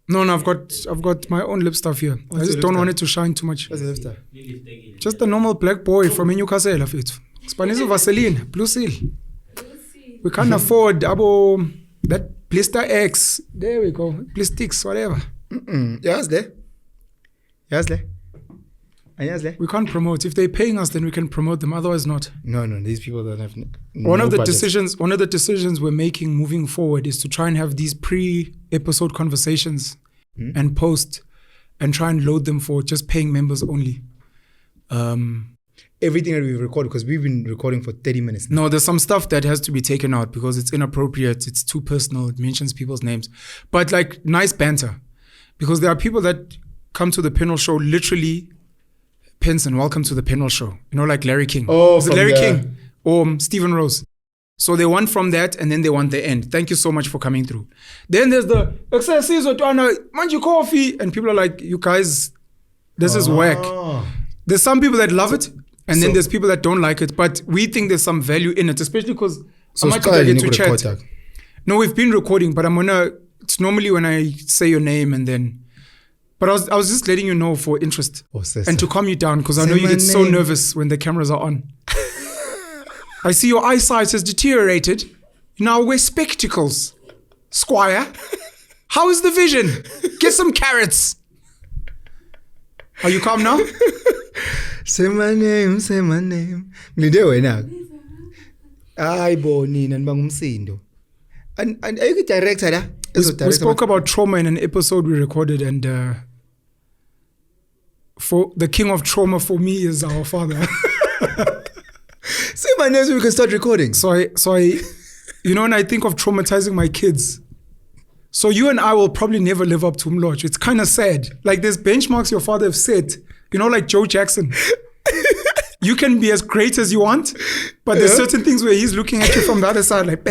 No, I've got my own lip stuff here. I just don't want it to shine too much. What's the lip stuff? Just a normal black boy from Newcastle, afethu. Spanish Vaseline, Blue Seal. We can't afford that blister X. There we go. Blistix, whatever. Yes, there. We can't promote. If they're paying us, then we can promote them. Otherwise, not. No. These people don't have. One of the decisions we're making moving forward is to try and have these pre-episode conversations and post, and try and load them for just paying members only. Everything that we've recorded, because we've been recording for 30 minutes now. No, there's some stuff that has to be taken out because it's inappropriate. It's too personal. It mentions people's names, but like nice banter, because there are people that come to the Penuel show literally. Penson, welcome to the Penuel show. You know, like Larry King. Oh, is it Larry King or Stephen Rose? So they want from that, and then they want the end. Thank you so much for coming through. Then there's the exercise or manju coffee, and people are like, "You guys, this is whack." There's some people that love it, and then there's people that don't like it. But we think there's some value in it, especially because I might get to chat. No, we've been recording, but it's normally when I say your name and then. But I was just letting you know for interest and to calm you down, because I know you get so nervous when the cameras are on. I see your eyesight has deteriorated. You now wear spectacles, Squire. How is the vision? Get some carrots. Are you calm now? Say my name. Ngilinde wena. Ayibo nina nibangumsindo. And are you the director la? We spoke about trauma in an episode we recorded, and for the king of trauma for me is our father. Say my name so we can start recording. So I, when I think of traumatizing my kids, so you and I will probably never live up to Mlotshwa. It's kind of sad. Like there's benchmarks your father have set, like Joe Jackson. You can be as great as you want, but there's certain things where he's looking at you from the other side, like,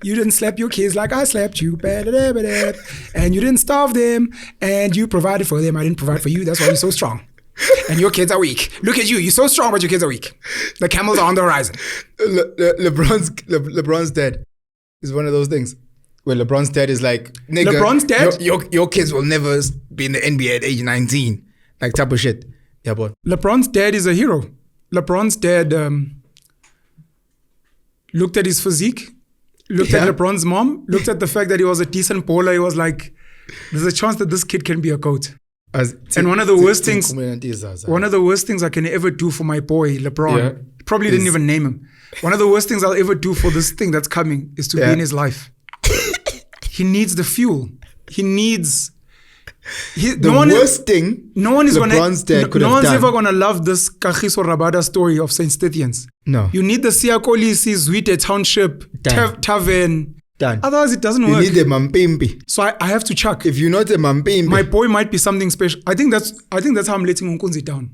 you didn't slap your kids like I slapped you, and you didn't starve them, and you provided for them. I didn't provide for you. That's why you're so strong. And your kids are weak. Look at you. You're so strong, but your kids are weak. The camels are on the horizon. LeBron's dad is one of those things where LeBron's dad is like, nigga, LeBron's dad? Your kids will never be in the NBA at age 19. Like type of shit. Yeah, but LeBron's dad is a hero. LeBron's dad looked at his physique, looked at LeBron's mom, looked at the fact that he was a decent bowler. He was like, there's a chance that this kid can be a GOAT. And one of the worst things I can ever do for my boy, LeBron, probably didn't even name him. One of the worst things I'll ever do for this thing that's coming is to be in his life. He needs the fuel. He needs... No one is ever going to love this Kagiso Rabada story of St. Stithians. No. You need the Siakolisi, Zwite Township, Tavern. Done. Otherwise, it doesn't work. You need the Mampimpi. So I have to chuck. If you're not a Mampimpi, my boy might be something special. I think that's how I'm letting Unkunzi down.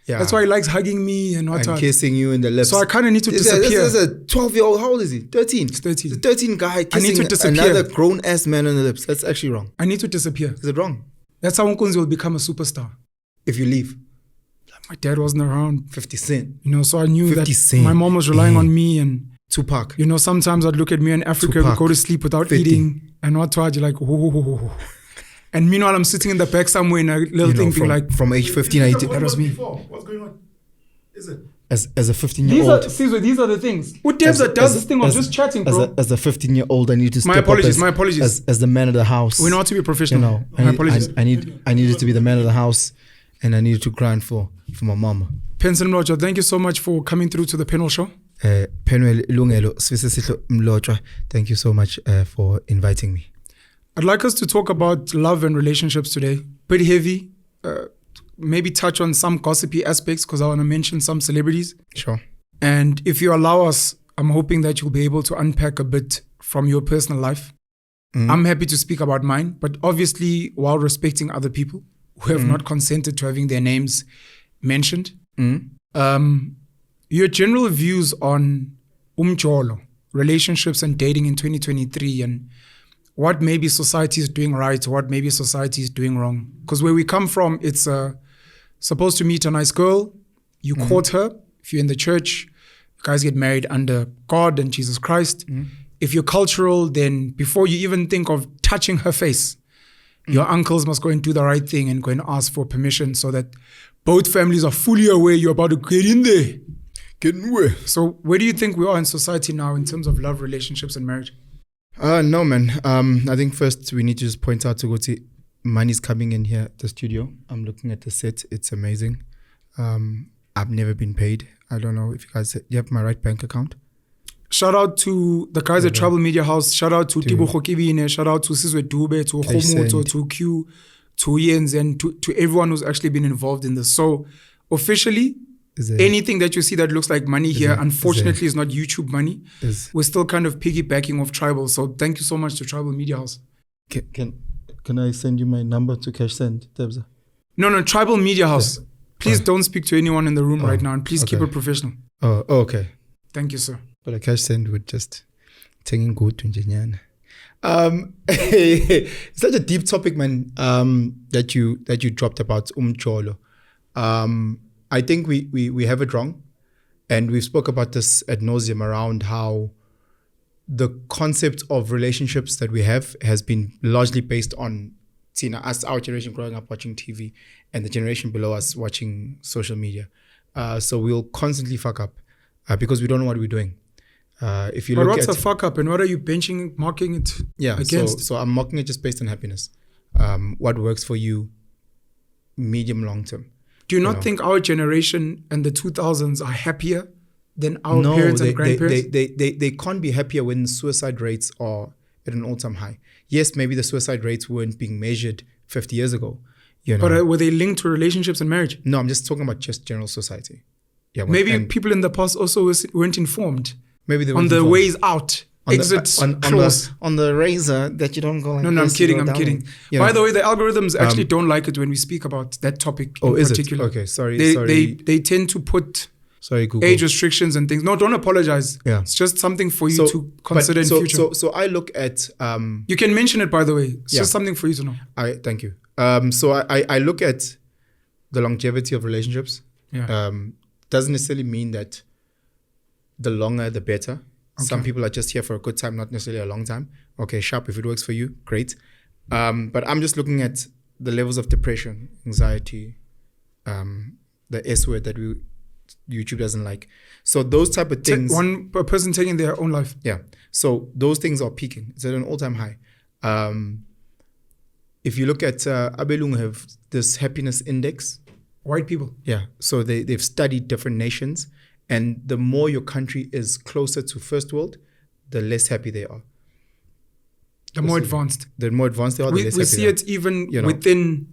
Yeah. That's why he likes hugging me and whatnot. And kissing you in the lips. So I kind of need to disappear. This is a 12-year-old. How old is he? 13. He's 13. He's a 13 guy kissing another grown-ass man on the lips. That's actually wrong. I need to disappear. Is it wrong? That's how Unkunzi will become a superstar. If you leave. My dad wasn't around. 50 Cent. So I knew that my mom was relying on me, and Tupac. Sometimes I'd look at me in Africa, we go to sleep without 50. Eating, and what to like, oh. And meanwhile, I'm sitting in the back somewhere in a little thing being like... From age 15, 18. That was me. What's going on? Is it? As a 15-year-old... These are the things. Who does this thing of just chatting, bro? As a 15-year-old, I need to step My apologies. As the man of the house. We know how to be professional. My apologies. I needed to be the man of the house, and I needed to grind for my mama. Penson Mlotshwa, thank you so much for coming through to the Penuel show. Penuel Lungelo Mlotshwa, thank you so much for inviting me. I'd like us to talk about love and relationships today. Pretty heavy. Maybe touch on some gossipy aspects because I want to mention some celebrities. Sure. And if you allow us, I'm hoping that you'll be able to unpack a bit from your personal life. I'm happy to speak about mine, but obviously while respecting other people who have not consented to having their names mentioned. Your general views on umjolo, relationships and dating in 2023, and what maybe society is doing right, what maybe society is doing wrong. Because where we come from, it's supposed to meet a nice girl, you court her. If you're in the church, you guys get married under God and Jesus Christ. if you're cultural, then before you even think of touching her face, your uncles must go and do the right thing and go and ask for permission so that both families are fully aware you're about to get in there. Get in where? So where do you think we are in society now in terms of love, relationships, and marriage? No, man. I think first we need to just point out to go to money's coming in here at the studio. I'm looking at the set. It's amazing. I've never been paid. I don't know if you guys, you have my right bank account? Shout out to the guys at Tribal Media House. Shout out to Tibo Khokibine. Shout out to Sizwe Dube, to Khomuto, to Q, to Jens, and to everyone who's actually been involved in this. So officially, anything that you see that looks like money here, unfortunately, is not YouTube money. We're still kind of piggybacking off Tribal. So thank you so much to Tribal Media House. Can I send you my number to cash send, Tebza? No, Tribal Media House. Please don't speak to anyone in the room right now, and please keep it professional. Oh, okay. Thank you, sir. But a cash send would just taking good to Njanyana. It's such a deep topic, man. That you dropped about Umcholo. I think we have it wrong, and we've spoke about this ad nauseum around how the concept of relationships that we have has been largely based on us, our generation growing up watching TV, and the generation below us watching social media. So we'll constantly fuck up because we don't know what we're doing. If you but look what's at a fuck up, and what are you marking it against? So I'm marking it just based on happiness. What works for you, medium, long term. Do you not think our generation and the 2000s are happier than our parents and grandparents? They can't be happier when suicide rates are at an all-time high. Yes, maybe the suicide rates weren't being measured 50 years ago. But were they linked to relationships and marriage? No, I'm just talking about just general society. Yeah, maybe people in the past also weren't informed. Maybe they on the ways out. Exit clause. On the razor that you don't go like No, I'm kidding. By the way, the algorithms actually don't like it when we speak about that topic in particular. Okay, sorry. They tend to put Google. Age restrictions and things. No, don't apologize. Yeah. It's just something for you to consider in future. So I look at... you can mention it, by the way. It's just something for you to know. Thank you. So I look at the longevity of relationships. Yeah. Doesn't necessarily mean that the longer, the better. Okay. Some people are just here for a good time, not necessarily a long time. Okay, sharp. If it works for you, great. But I'm just looking at the levels of depression, anxiety, the S word that YouTube doesn't like. So those type of things. A person taking their own life. Yeah. So those things are peaking. It's at an all-time high. If you look at Abelung have this happiness index. White people. Yeah. So they've studied different nations. And the more your country is closer to first world, the less happy they are. The more advanced they are, the less happy they are. We see it even within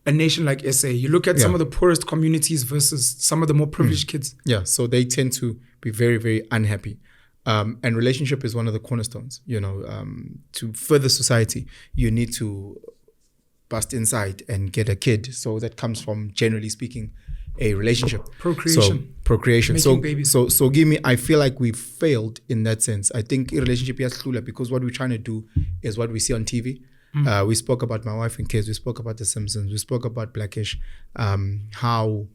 a nation like SA. You look at some of the poorest communities versus some of the more privileged kids. Yeah, so they tend to be very, very unhappy. And relationship is one of the cornerstones. To further society, you need to bust inside and get a kid. So that comes from, generally speaking, a relationship. Procreation. Making babies. So give me, I feel like we've failed in that sense. I think a relationship is cooler because what we're trying to do is what we see on TV. We spoke about My Wife and Kids. We spoke about The Simpsons. We spoke about Blackish. How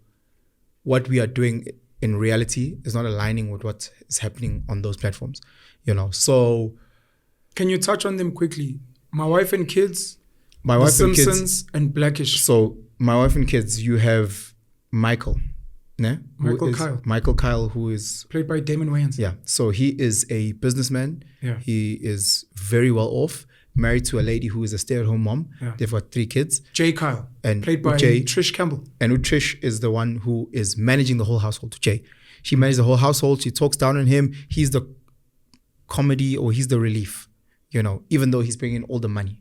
what we are doing in reality is not aligning with what is happening on those platforms. So can you touch on them quickly? My Wife and Kids, The Simpsons, and Blackish. So My Wife and Kids, you have Michael Kyle, who is played by Damon Wayans. Yeah. So he is a businessman. Yeah. He is very well off, married to a lady who is a stay-at-home mom. Yeah. They've got 3 kids. Jay Kyle, and played by Trish Campbell. And Trish is the one who is managing the whole household. Jay, she manages the whole household. She talks down on him. He's the comedy, or he's the relief. Even though he's bringing in all the money.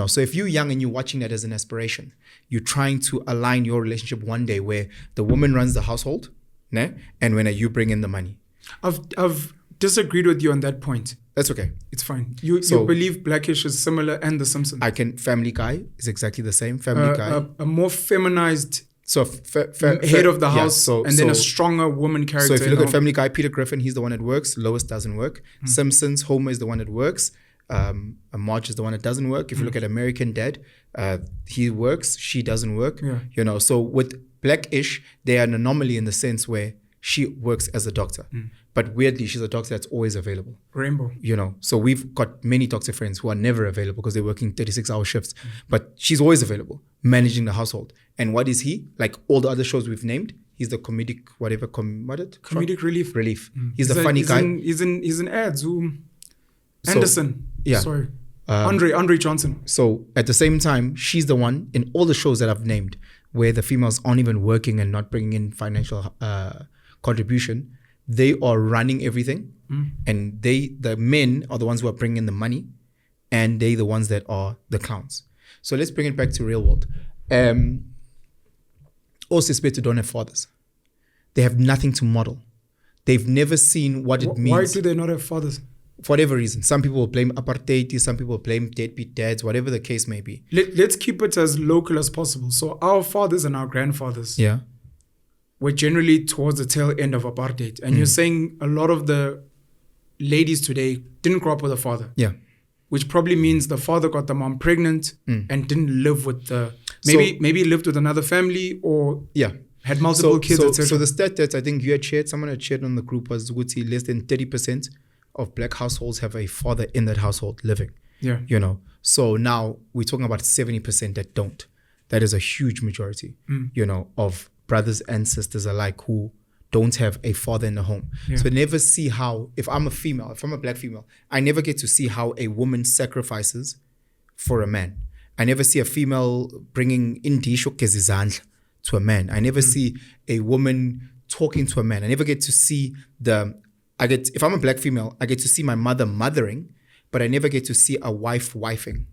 So if you're young and you're watching that as an aspiration, you're trying to align your relationship one day where the woman runs the household, and when you bring in the money. I've disagreed with you on that point. That's okay. It's fine. You believe Blackish is similar and The Simpsons. Family Guy is exactly the same. Family Guy. A more feminized head of the house, then a stronger woman character. So if you look at Family Guy, Peter Griffin, he's the one that works. Lois doesn't work. Simpsons, Homer is the one that works. Marge is the one that doesn't work. If you look at American Dad, he works, she doesn't work. So with Blackish, they are an anomaly in the sense where she works as a doctor, but weirdly, she's a doctor that's always available. Rainbow. So we've got many doctor friends who are never available because they're working 36-hour shifts, but she's always available, managing the household. And what is he? Like all the other shows we've named, he's the comedic, comedic relief. He's the funny guy. He's in ads. Anderson. Yeah. Sorry. Andre Johnson. So at the same time, she's the one in all the shows that I've named where the females aren't even working and not bringing in financial contribution. They are running everything, and the men are the ones who are bringing in the money, and they the ones that are the clowns. So let's bring it back to real world. All Sespetu don't have fathers. They have nothing to model. They've never seen what it means. Why do they not have fathers? For whatever reason. Some people will blame apartheid, some people blame deadbeat dads, whatever the case may be. Let's keep it as local as possible. So our fathers and our grandfathers were generally towards the tail end of apartheid. And you're saying a lot of the ladies today didn't grow up with a father. Yeah. Which probably means the father got the mom pregnant and didn't live with maybe lived with another family or had multiple kids, etc. So the stat that I think someone had shared on the group was less than 30% of black households have a father in that household living. Yeah. So now we're talking about 70% that don't. That is a huge majority, of brothers and sisters alike who don't have a father in the home. Yeah. So never see how, if I'm a black female, I never get to see how a woman sacrifices for a man. I never see a female bringing indisho kezizandla to a man. I never see a woman talking to a man. I never get to see if I'm a black female, I get to see my mother mothering, but I never get to see a wife wifing.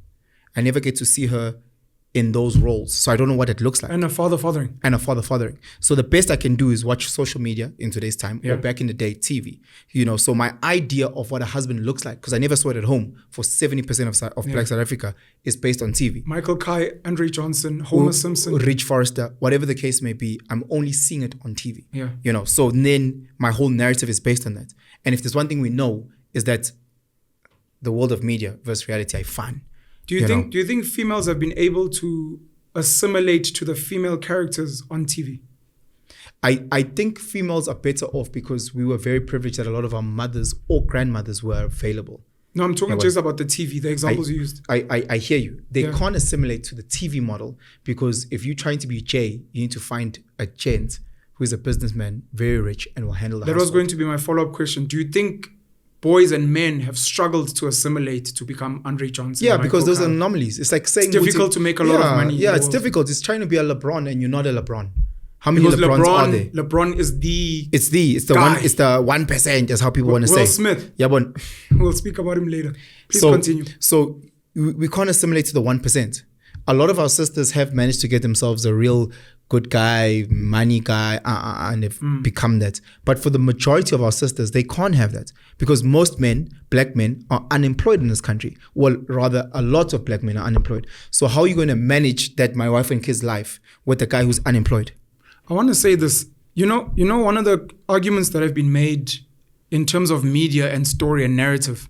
I never get to see her in those roles. So I don't know what it looks like. And a father fathering. So the best I can do is watch social media in today's time, or back in the day, TV. So my idea of what a husband looks like, because I never saw it at home for 70% of black South Africa, is based on TV. Michael Kai, Andre Johnson, Homer Simpson, Rich Forrester, whatever the case may be, I'm only seeing it on TV. Yeah. So then my whole narrative is based on that. And if there's one thing we know is that the world of media versus reality are fun. Do you think females have been able to assimilate to the female characters on TV? I think females are better off because we were very privileged that a lot of our mothers or grandmothers were available. No, I'm talking just about the TV, the examples you used. I hear you. They can't assimilate to the TV model because if you're trying to be Jay, you need to find a gent who is a businessman, very rich, and will handle the household. That was going to be my follow-up question. Do you think boys and men have struggled to assimilate to become Andre Johnson? Yeah, because those are anomalies. It's like saying it's difficult to make a lot of money. Yeah, it's difficult. It's trying to be a LeBron and you're not a LeBron. How many LeBrons are there? LeBron is the It's the 1%, is how people want to say. Will Smith. Yeah, but we'll speak about him later. Please continue. So we can't assimilate to the 1%. A lot of our sisters have managed to get themselves a real good guy, money guy, and they've become that. But for the majority of our sisters, they can't have that because most men, black men, are unemployed in this country. Well, rather, a lot of black men are unemployed. So how are you going to manage that my wife and kids life with a guy who's unemployed? I want to say this. You know, one of the arguments that have been made in terms of media and story and narrative,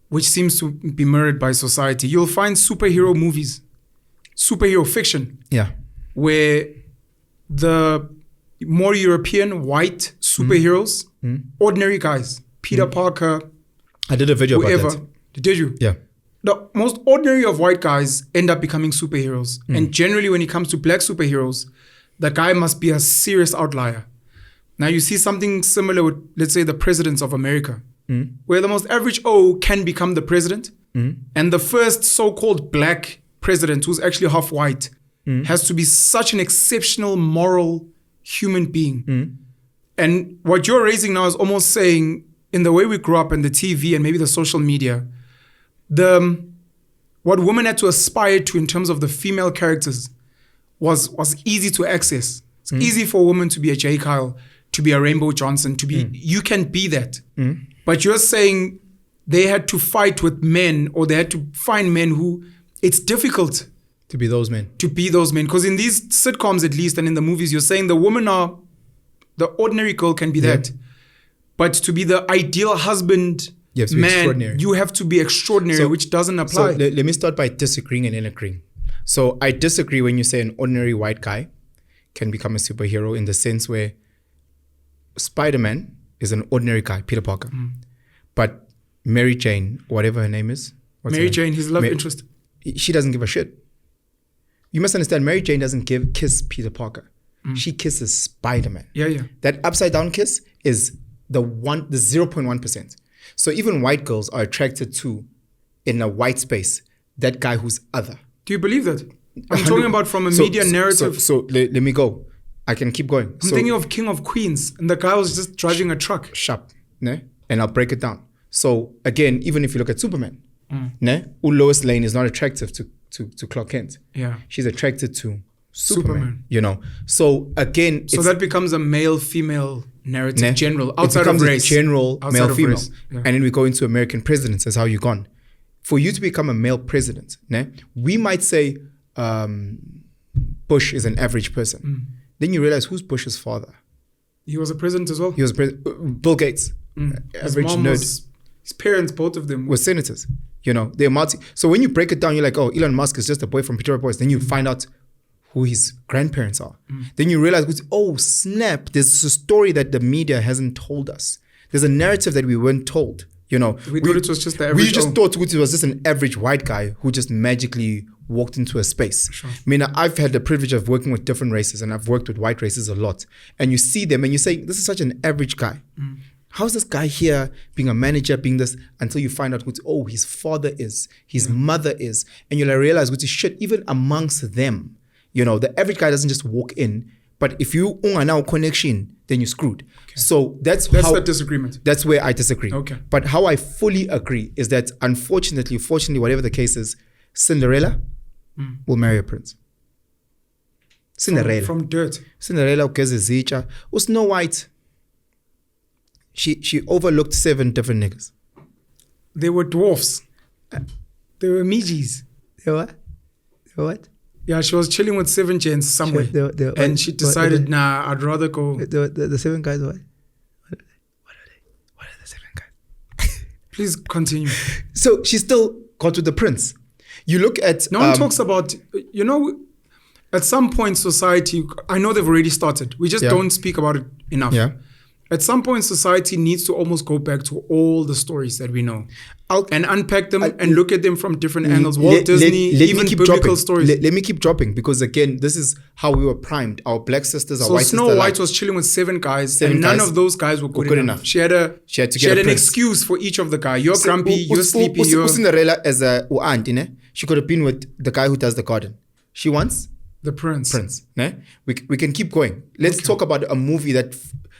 which seems to be mirrored by society, you'll find superhero movies, superhero fiction, where the more European white superheroes, ordinary guys, Peter Parker. I did a video whoever, about that. Did you? Yeah. The most ordinary of white guys end up becoming superheroes. And generally when it comes to black superheroes, the guy must be a serious outlier. Now you see something similar with, let's say, the presidents of America, where the most average can become the president. And the first so-called black president, who's actually half white, has to be such an exceptional moral human being. And what you're raising now is almost saying, in the way we grew up in the TV and maybe the social media, what women had to aspire to in terms of the female characters was easy to access. It's easy for a woman to be a J. Kyle, to be a Rainbow Johnson, to be, you can be that. But you're saying they had to fight with men, or they had to find men who, it's difficult to be those men. Because in these sitcoms, at least, and in the movies, you're saying the ordinary girl can be that. But to be the ideal husband, man, you have to be extraordinary, which doesn't apply. So let me start by disagreeing and then agreeing. So I disagree when you say an ordinary white guy can become a superhero, in the sense where Spider-Man is an ordinary guy, Peter Parker. But Mary Jane, whatever her name is. Mary Jane, his love interest. She doesn't give a shit. You must understand, Mary Jane doesn't kiss Peter Parker. She kisses Spider-Man. Yeah. That upside down kiss is the 0.1%. So even white girls are attracted to, in a white space, that guy who's other. Do you believe that? I'm talking about from a media narrative. So let me go. I can keep going. I'm thinking of King of Queens, and the guy was just driving a truck. Sharp, ne? And I'll break it down. So again, even if you look at Superman, ne? Lois Lane is not attractive to Clark Kent. Yeah. She's attracted to Superman. You know. So again, so that becomes a male-female narrative, ne? general, outside of race. General male-female. Yeah. And then we go into American presidents. That's how you're gone. For you to become a male president, ne? We might say Bush is an average person. Then you realize who's Bush's father? He was a president as well. He was president. Bill Gates. Average nerd. His parents, both of them, were senators. You know, they're multi. So when you break it down, you're like, oh, Elon Musk is just a boy from Peter Boys. Then you find out who his grandparents are. Then you realize, oh, snap, there's a story that the media hasn't told us. There's a narrative that we weren't told. You know, we thought it was just the average. We just thought it was just an average white guy who just magically walked into a space. Sure. I mean, I've had the privilege of working with different races, and I've worked with white races a lot. And you see them and you say, this is such an average guy. How's this guy here being a manager, being this, until you find out who, his father is, his mother is. And you'll realize, which is shit, even amongst them. You know, the average guy doesn't just walk in, but if you now connection, then you're screwed. Okay. So that's the disagreement. That's where I disagree. Okay. But how I fully agree is that unfortunately, fortunately, whatever the case is, Cinderella will marry a prince. Cinderella. From dirt. Cinderella ugezizicha. Snow White. She overlooked 7 different niggas. They were dwarfs. They were midges. They were what? Yeah, she was chilling with 7 gents somewhere. And she decided, I'd rather go. The 7 guys, what? What are the 7 guys? Please continue. So she still got with the prince. You look at... No one talks about, at some point society, I know they've already started. We just don't speak about it enough. Yeah. At some point, society needs to almost go back to all the stories that we know and unpack them and look at them from different angles. Walt Disney, even biblical stories. Let me keep dropping, because again, this is how we were primed. Our black sisters, our white sisters. So Snow White was chilling with 7 guys, and none of those guys were good enough. She had an excuse for each of the guys. You're grumpy, you're sleepy, you're... Cinderella as a aunt, she could have been with the guy who does the garden. She wants... The prince. Ne? We can keep going. Let's talk about a movie that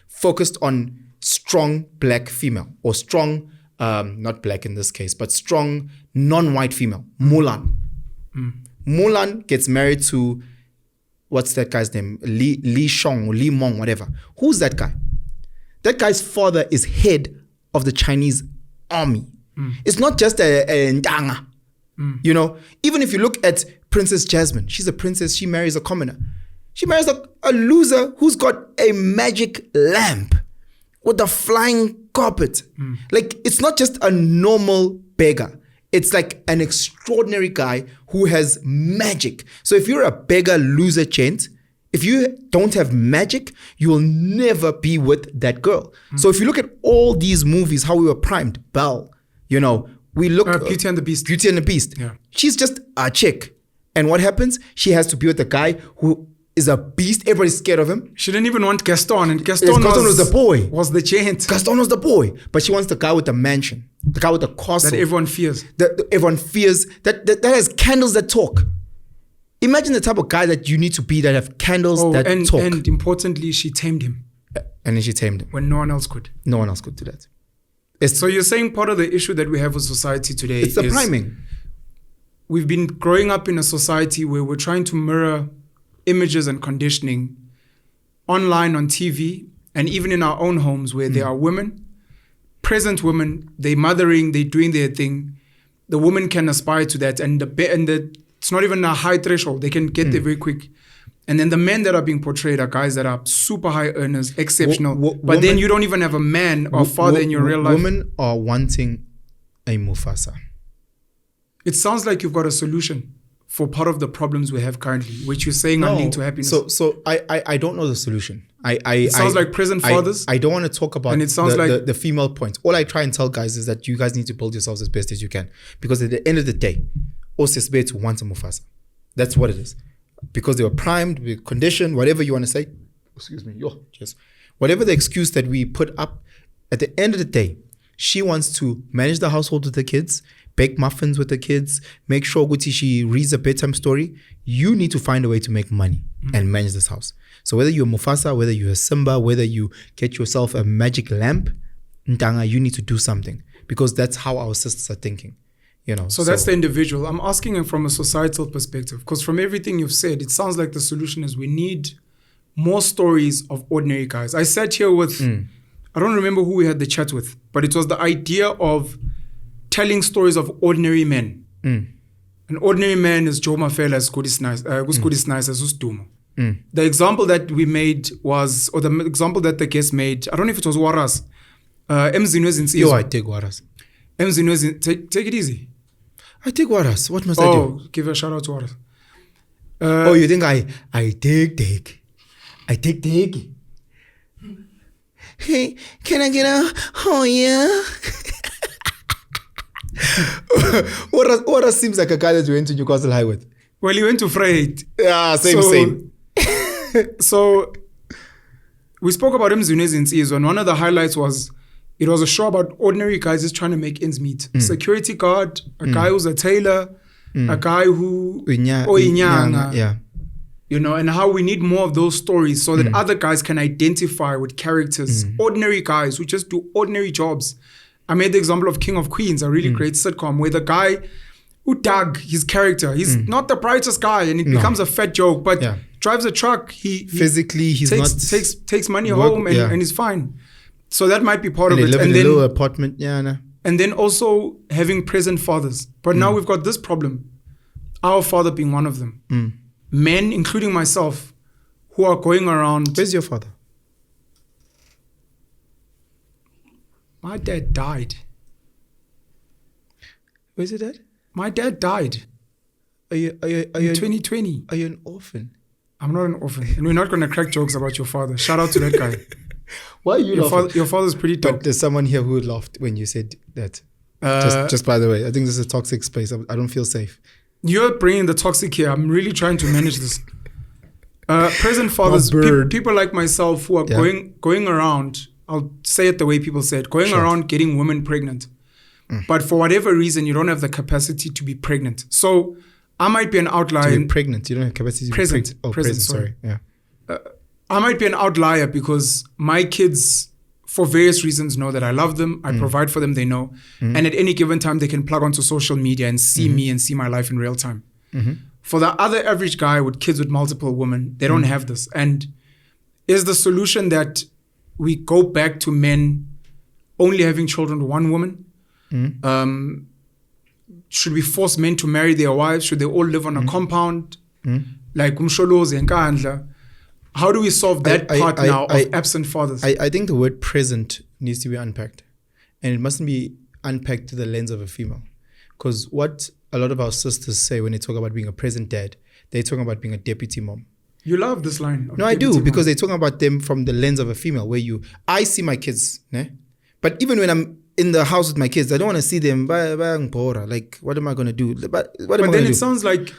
focused on strong black female, or strong, not black in this case, but strong non-white female. Mulan. Mulan gets married to, what's that guy's name? Li Shong or Li Mong, whatever. Who's that guy? That guy's father is head of the Chinese army. It's not just a ndanga. You know, even if you look at Princess Jasmine, she's a princess, she marries a commoner. She marries a loser who's got a magic lamp with a flying carpet. Like, it's not just a normal beggar. It's like an extraordinary guy who has magic. So if you're a beggar loser gent, if you don't have magic, you will never be with that girl. So if you look at all these movies, how we were primed, Belle, we look... Beauty and the Beast. Beauty and the Beast. Yeah. She's just a chick. And what happens? She has to be with a guy who is a beast. Everybody's scared of him. She didn't even want Gaston. And Gaston was the boy. Was the gent. Gaston was the boy. But she wants the guy with the mansion. The guy with the castle. That everyone fears. Everyone fears. That has candles that talk. Imagine the type of guy that you need to be, that have candles that talk. And importantly, she tamed him. And then she tamed him. When no one else could. No one else could do that. So you're saying part of the issue that we have with society today is the priming. We've been growing up in a society where we're trying to mirror images and conditioning online, on TV, and even in our own homes, where there are women, present women, they're mothering, they're doing their thing. The woman can aspire to that, and it's not even a high threshold. They can get there very quick. And then the men that are being portrayed are guys that are super high earners, exceptional. But then you don't even have a man or father in your real life. Women are wanting a Mufasa. It sounds like you've got a solution for part of the problems we have currently, which you're saying are linked to happiness. So I don't know the solution. It sounds like present fathers. I don't want to talk about And it sounds like the female points. All I try and tell guys is that you guys need to build yourselves as best as you can. Because at the end of the day, Osesbetu wants a Mufasa. That's what it is. Because they were primed, with conditioned, whatever you want to say. Excuse me. Whatever the excuse that we put up, at the end of the day, she wants to manage the household with the kids, bake muffins with the kids, make sure Guti she reads a bedtime story. You need to find a way to make money and manage this house. So whether you're Mufasa, whether you're Simba, whether you get yourself a magic lamp, Ntanga, you need to do something. Because that's how our sisters are thinking. So that's the individual. I'm asking him from a societal perspective. Because from everything you've said, it sounds like the solution is we need more stories of ordinary guys. I sat here with, I don't remember who we had the chat with, but it was the idea of telling stories of ordinary men. An ordinary man is Joe Mafela, as Skudis Nice, as Usdumo. The example that we made was, or the example that the guest made, I don't know if it was Waras. Yo, I take Waras. Take it easy. I take Waras. What must I do? Oh, give a shout out to Waras. You think I take? I take. Hey, can I get a yeah? Waras seems like a guy that you went to Newcastle High with. Well, he went to Freight. Yeah, same. So we spoke about him in season. One of the highlights was it was a show about ordinary guys just trying to make ends meet. Security guard, a guy who's a tailor, a guy who Inyanga. Yeah. And how we need more of those stories so that other guys can identify with characters, ordinary guys who just do ordinary jobs. I made the example of King of Queens, a really great sitcom where the guy who dug his character, he's not the brightest guy and it becomes a fat joke, but drives a truck. He physically he's takes money home and he's fine. So that might be part of it. Live in a little apartment, And then also having present fathers. But now we've got this problem. Our father being one of them. Men, including myself, who are going around. Where's your father? My dad died. Where's your dad? My dad died. Are you in 2020. Are you an orphan? I'm not an orphan. And we're not going to crack jokes about your father. Shout out to that guy. Why are you laughing? Your father's pretty tough. But there's someone here who laughed when you said that. Just by the way, I think this is a toxic space. I don't feel safe. You're bringing the toxic here. I'm really trying to manage this. Present fathers, people like myself who are going around, I'll say it the way people say it, going around getting women pregnant. But for whatever reason, you don't have the capacity to be pregnant. So I might be an outlier. To be pregnant. You don't have capacity to be pregnant. Oh, present, sorry. Yeah. I might be an outlier because my kids, for various reasons, know that I love them. I provide for them, they know. And at any given time, they can plug onto social media and see me and see my life in real time. For the other average guy with kids with multiple women, they don't have this. And is the solution that we go back to men only having children with one woman? Should we force men to marry their wives? Should they all live on a compound? Like Umsholozi and Kahandla? How do we solve that part now of absent fathers? I think the word present needs to be unpacked. And it mustn't be unpacked to the lens of a female. Because what a lot of our sisters say when they talk about being a present dad, they're talking about being a deputy mom. You love this line. No, I do, because they're talking about them from the lens of a female, where I see my kids, but even when I'm in the house with my kids, I don't want to see them. Like, what am I going to do? But then it sounds like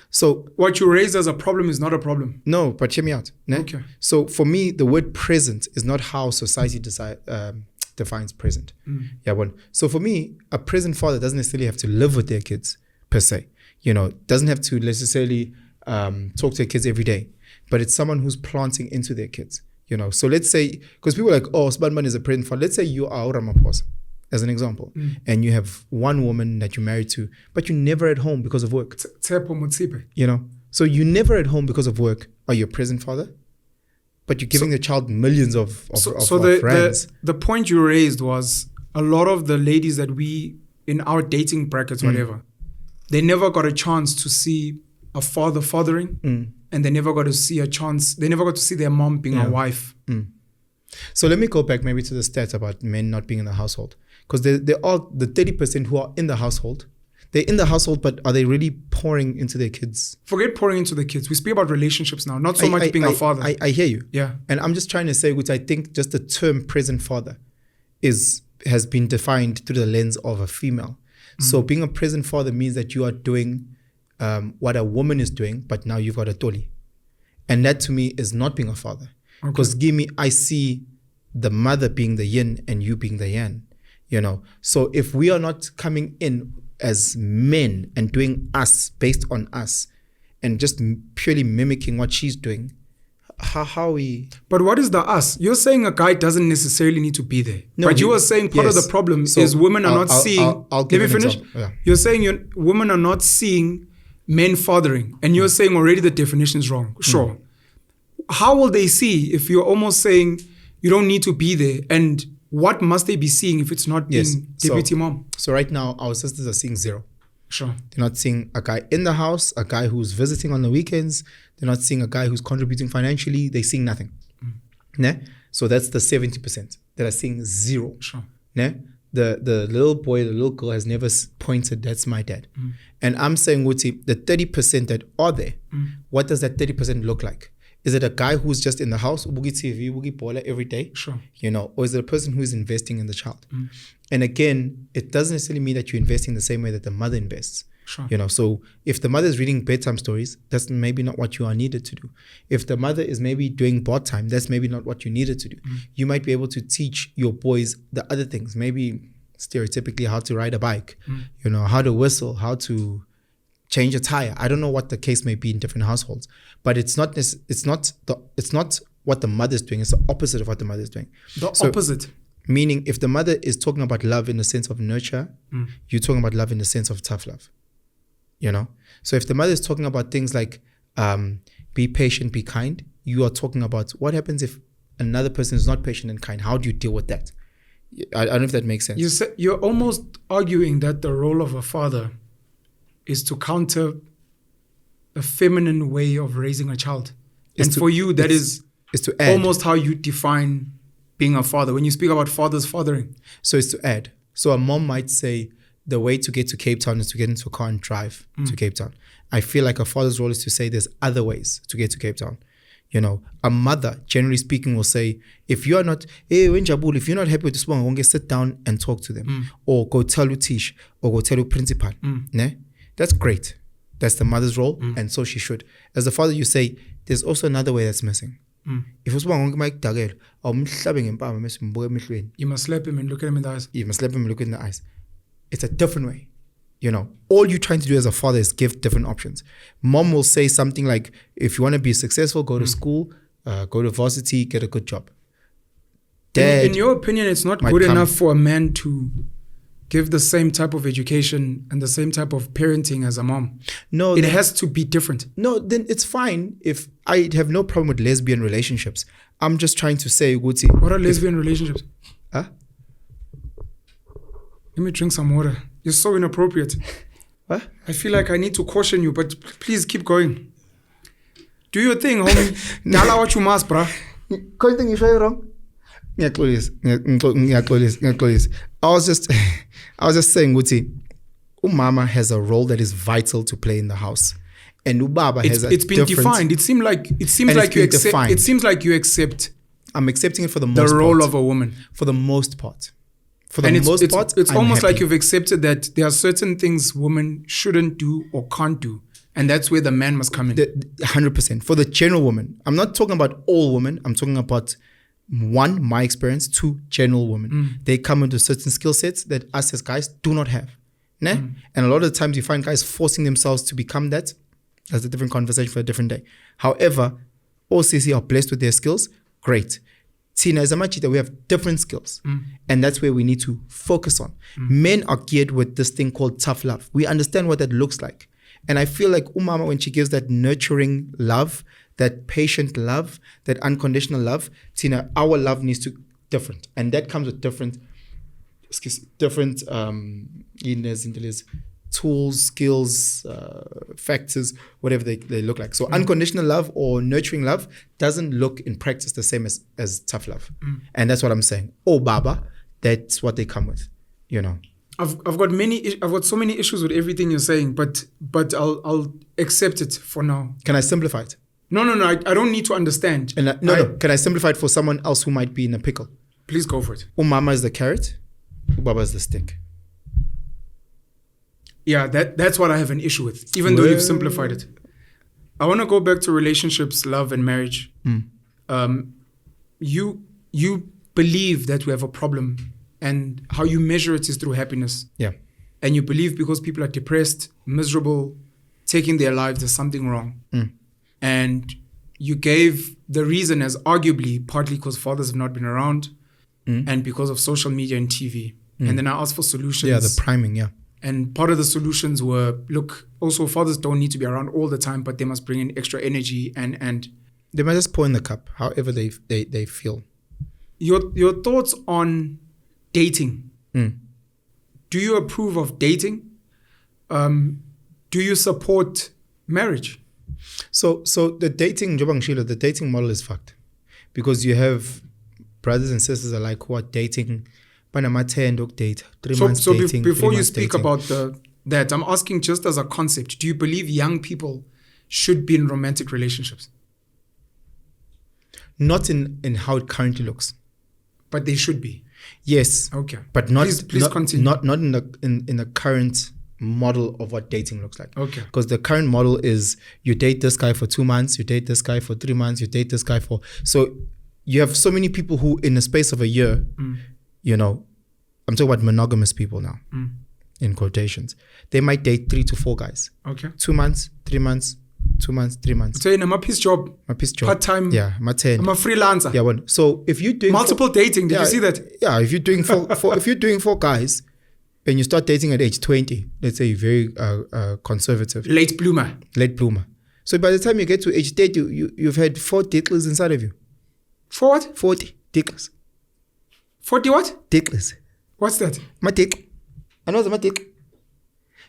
what you raised as a problem is not a problem. No, but hear me out. Okay. So for me, the word present is not how society defines present. So for me, a present father doesn't necessarily have to live with their kids per se. Doesn't have to necessarily talk to their kids every day. But it's someone who's planting into their kids. So let's say, because people are like, oh, Sbanban is a present father. Let's say you are Ramaphosa, as an example, and you have one woman that you're married to, but you're never at home because of work. So you're never at home because of work. Are you a present father? But you're giving the child millions of friends. The point you raised was a lot of the ladies that we, in our dating brackets, whatever, they never got a chance to see a father fathering, and they never got to see they never got to see their mom being a wife. So let me go back maybe to the stats about men not being in the household. Because there are the 30% who are in the household, they're in the household, but are they really pouring into their kids? Forget pouring into the kids. We speak about relationships now, not so much being a father. I hear you. Yeah. And I'm just trying to say, which I think just the term present father has been defined through the lens of a female. So being a present father means that you are doing what a woman is doing, but now you've got a toli. And that to me is not being a father. Because I see the mother being the yin and you being the yang. So if we are not coming in as men and doing us based on us and just purely mimicking what she's doing, how we... But what is the us? You're saying a guy doesn't necessarily need to be there. No, but you were saying part of the problem is women are not seeing... Let me finish. Yeah. You're saying women are not seeing men fathering. And you're saying already the definition is wrong. Sure. How will they see if you're almost saying you don't need to be there? And what must they be seeing if it's not being deputy mom? So right now, our sisters are seeing zero. Sure. They're not seeing a guy in the house, a guy who's visiting on the weekends. They're not seeing a guy who's contributing financially. They're seeing nothing. Ne? So that's the 70% that are seeing zero. Sure. Ne? The little boy, the little girl has never pointed, that's my dad. And I'm saying, Wuti, the 30% that are there, what does that 30% look like? Is it a guy who's just in the house, Boogie TV, Boogie Bola every day? Sure. Or is it a person who is investing in the child? And again, it doesn't necessarily mean that you're investing the same way that the mother invests. Sure. So if the mother is reading bedtime stories, that's maybe not what you are needed to do. If the mother is maybe doing board time, that's maybe not what you needed to do. You might be able to teach your boys the other things, maybe stereotypically how to ride a bike, how to whistle, how to change a tire. I don't know what the case may be in different households, but it's not what the mother's doing. It's the opposite of what the mother's doing. Opposite. Meaning, if the mother is talking about love in the sense of nurture, you're talking about love in the sense of tough love. So if the mother is talking about things like be patient, be kind, you are talking about what happens if another person is not patient and kind. How do you deal with that? I don't know if that makes sense. You're almost arguing that the role of a father is to counter a feminine way of raising a child. And for you, that is to add. Almost how you define being a father. When you speak about fathers fathering. So it's to add. So a mom might say the way to get to Cape Town is to get into a car and drive to Cape Town. I feel like a father's role is to say there's other ways to get to Cape Town. A mother, generally speaking, will say, if you're not happy with this one, sit down and talk to them. Or go tell Tish, or go tell principal. Ne? That's great. That's the mother's role, and so she should. As the father, you say, there's also another way that's missing. If it's one, you must slap him and look at him in the eyes. You must slap him and look in the eyes. It's a different way. All you're trying to do as a father is give different options. Mom will say something like, if you want to be successful, go to school, go to varsity, get a good job. Dad, in your opinion, it's not good enough for a man to give the same type of education and the same type of parenting as a mom. No, it has to be different. No, then it's fine. If I have no problem with lesbian relationships, I'm just trying to say, Guti. What are lesbian relationships? Huh? Let me drink some water. You're so inappropriate. What? I feel like I need to caution you, but please keep going. Do your thing, homie. Nala what you must, bruh. Anything you say wrong? I was just saying, Guti, Umama has a role that is vital to play in the house, and Ubaba has a. It's been defined. It seems like you accept. It seems like you accept. I'm accepting it for the most part. The role of a woman, for the most part. It's almost like you've accepted that there are certain things women shouldn't do or can't do, and that's where the man must come in. 100%. For the general woman, I'm not talking about all women. I'm talking about. One, my experience. Two, general women. They come into certain skill sets that us as guys do not have. And a lot of the times you find guys forcing themselves to become that. That's a different conversation for a different day. However, all CC are blessed with their skills. Great. Tina, as a machita, we have different skills. And that's where we need to focus on. Men are geared with this thing called tough love. We understand what that looks like. And I feel like Umama, when she gives that nurturing love, that patient love, that unconditional love, Tina, our love needs to different. And that comes with different tools, skills, factors, whatever they look like. So unconditional love or nurturing love doesn't look in practice the same as tough love. And that's what I'm saying. Oh, Baba, that's what they come with, I've got so many issues with everything you're saying, but I'll accept it for now. Can I simplify it? No. I don't need to understand. No. Can I simplify it for someone else who might be in a pickle? Please go for it. Umama is the carrot, Ubaba is the stick. Yeah, that's what I have an issue with, even though you've simplified it. I want to go back to relationships, love, and marriage. You believe that we have a problem, and how you measure it is through happiness. Yeah. And you believe because people are depressed, miserable, taking their lives, there's something wrong. And you gave the reason as arguably partly because fathers have not been around and because of social media and TV. And then I asked for solutions. Yeah, the priming, yeah. And part of the solutions were, look, also fathers don't need to be around all the time, but they must bring in extra energy and they might just pour in the cup, however they feel. Your thoughts on dating. Do you approve of dating? Do you support marriage? So the dating model is fucked, because you have brothers and sisters alike who are dating. Date, 3 months dating. Before you speak about that, I'm asking just as a concept, do you believe young people should be in romantic relationships? Not in how it currently looks. But they should be. Yes. Okay. But not please continue. Not in the current model of what dating looks like. Okay. Because the current model is you date this guy for 2 months, you date this guy for 3 months, you date this guy for... So you have so many people who in the space of a year, I'm talking about monogamous people now, in quotations. They might date 3 to 4 guys. Okay. 2 months, 3 months, 2 months, 3 months. So I'm a piece job. Part-time. Yeah, I'm a freelancer. Yeah, well, so if you're doing multiple dating, did you see that? Yeah, if you're doing if you're doing 4 guys and you start dating at age 20, let's say very conservative. Late bloomer. So by the time you get to age 30, you've had 4 ticklers inside of you. For what? 40 ticklers. 40 what? Ticklers. What's that? My tick. I know it's my tick.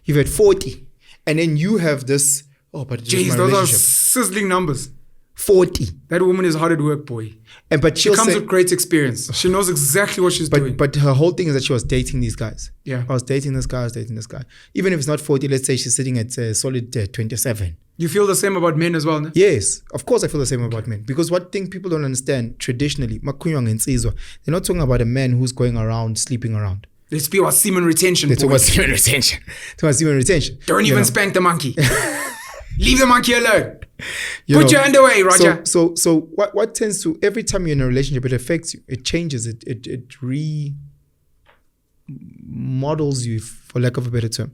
You've had 40. And then you have this, but jeez, those are sizzling numbers. 40. That woman is hard at work, boy. But she comes with great experience. She knows exactly what she's doing. But her whole thing is that she was dating these guys. Yeah. I was dating this guy. Even if it's not 40, let's say she's sitting at solid 27. You feel the same about men as well, no? Yes, of course I feel the same about men. Because one thing people don't understand, traditionally, they're not talking about a man who's going around, sleeping around. They speak about semen retention. They talk about semen retention. Don't even spank the monkey. Leave the monkey alone. Put your hand away, Roger. So what tends to, every time you're in a relationship, it affects you. It changes it. It remodels you, for lack of a better term.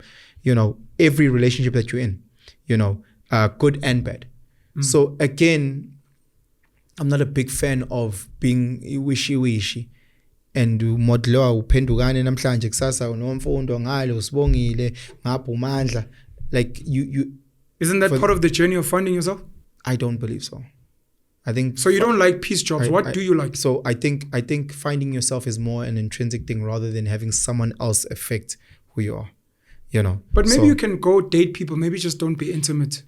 Every relationship that you're in, good and bad. So again, I'm not a big fan of being wishy-wishy. And umodlewa uphendukane namhlanje kusasa unomfundo ngale usibongile ngapha umandla, like you isn't that part of the journey of finding yourself? I don't believe so. I think so. You don't like peace jobs. What do you like? So I think finding yourself is more an intrinsic thing rather than having someone else affect who you are. But maybe you can go date people. Maybe just don't be intimate,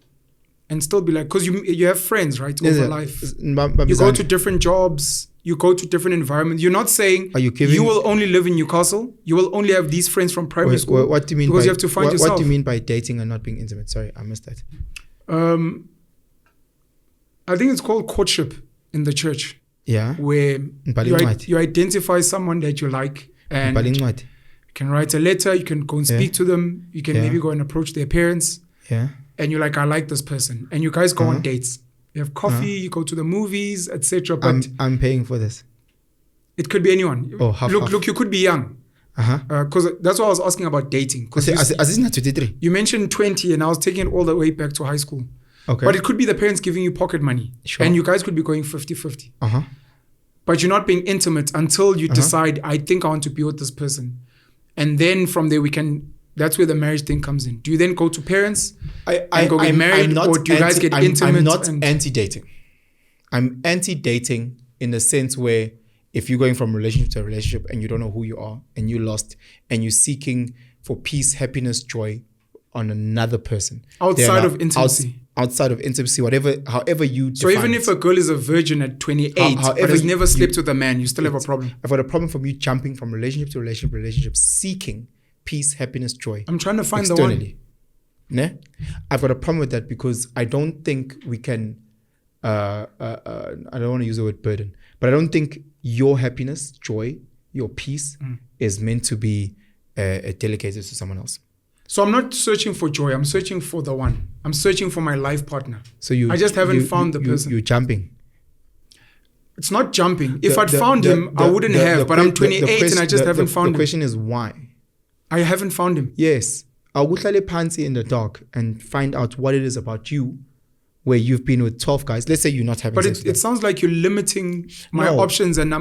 and still be like, because you have friends, right? Over life, you go to different jobs. You go to different environments. You're not saying you will only live in Newcastle. You will only have these friends from primary school. What do you mean? Because you have to find yourself. What do you mean by dating and not being intimate? Sorry, I missed that. I think it's called courtship in the church. Yeah. Where you identify someone that you like, and you can write a letter. You can go and speak to them. You can maybe go and approach their parents. Yeah. And you're like, I like this person, and you guys go on dates. You have coffee, you go to the movies, etc. But I'm paying for this. It could be anyone. Half. Look, you could be young. Because that's why I was asking about dating. Because you mentioned 20, and I was taking it all the way back to high school. Okay. But it could be the parents giving you pocket money. Sure. And you guys could be going 50-50. But you're not being intimate until you decide, I think I want to be with this person. And then from there that's where the marriage thing comes in. Do you then go to parents and go get married, or do you guys get intimate? I'm not anti-dating. I'm anti-dating in the sense where if you're going from relationship to relationship and you don't know who you are and you're lost and you're seeking for peace, happiness, joy on another person. Outside of intimacy. Outside of intimacy, however you define. So even if a girl is a virgin at 28 but has never slept with a man, you still have a problem. I've got a problem from you jumping from relationship to relationship, seeking peace, happiness, joy. I'm trying to find externally. The one. Ne? I've got a problem with that because I don't think we can, I don't want to use the word burden, but I don't think your happiness, joy, your peace is meant to be delegated to someone else. So I'm not searching for joy. I'm searching for the one. I'm searching for my life partner. So I just haven't found the person. You're jumping. It's not jumping. If I'd found him, I wouldn't have. But I'm 28 and I just haven't found him. The question is why? I haven't found him. Yes. I'll go pansi in the dark and find out what it is about you where you've been with 12 guys. Let's say you're not having sex. But it sounds like you're limiting my options and I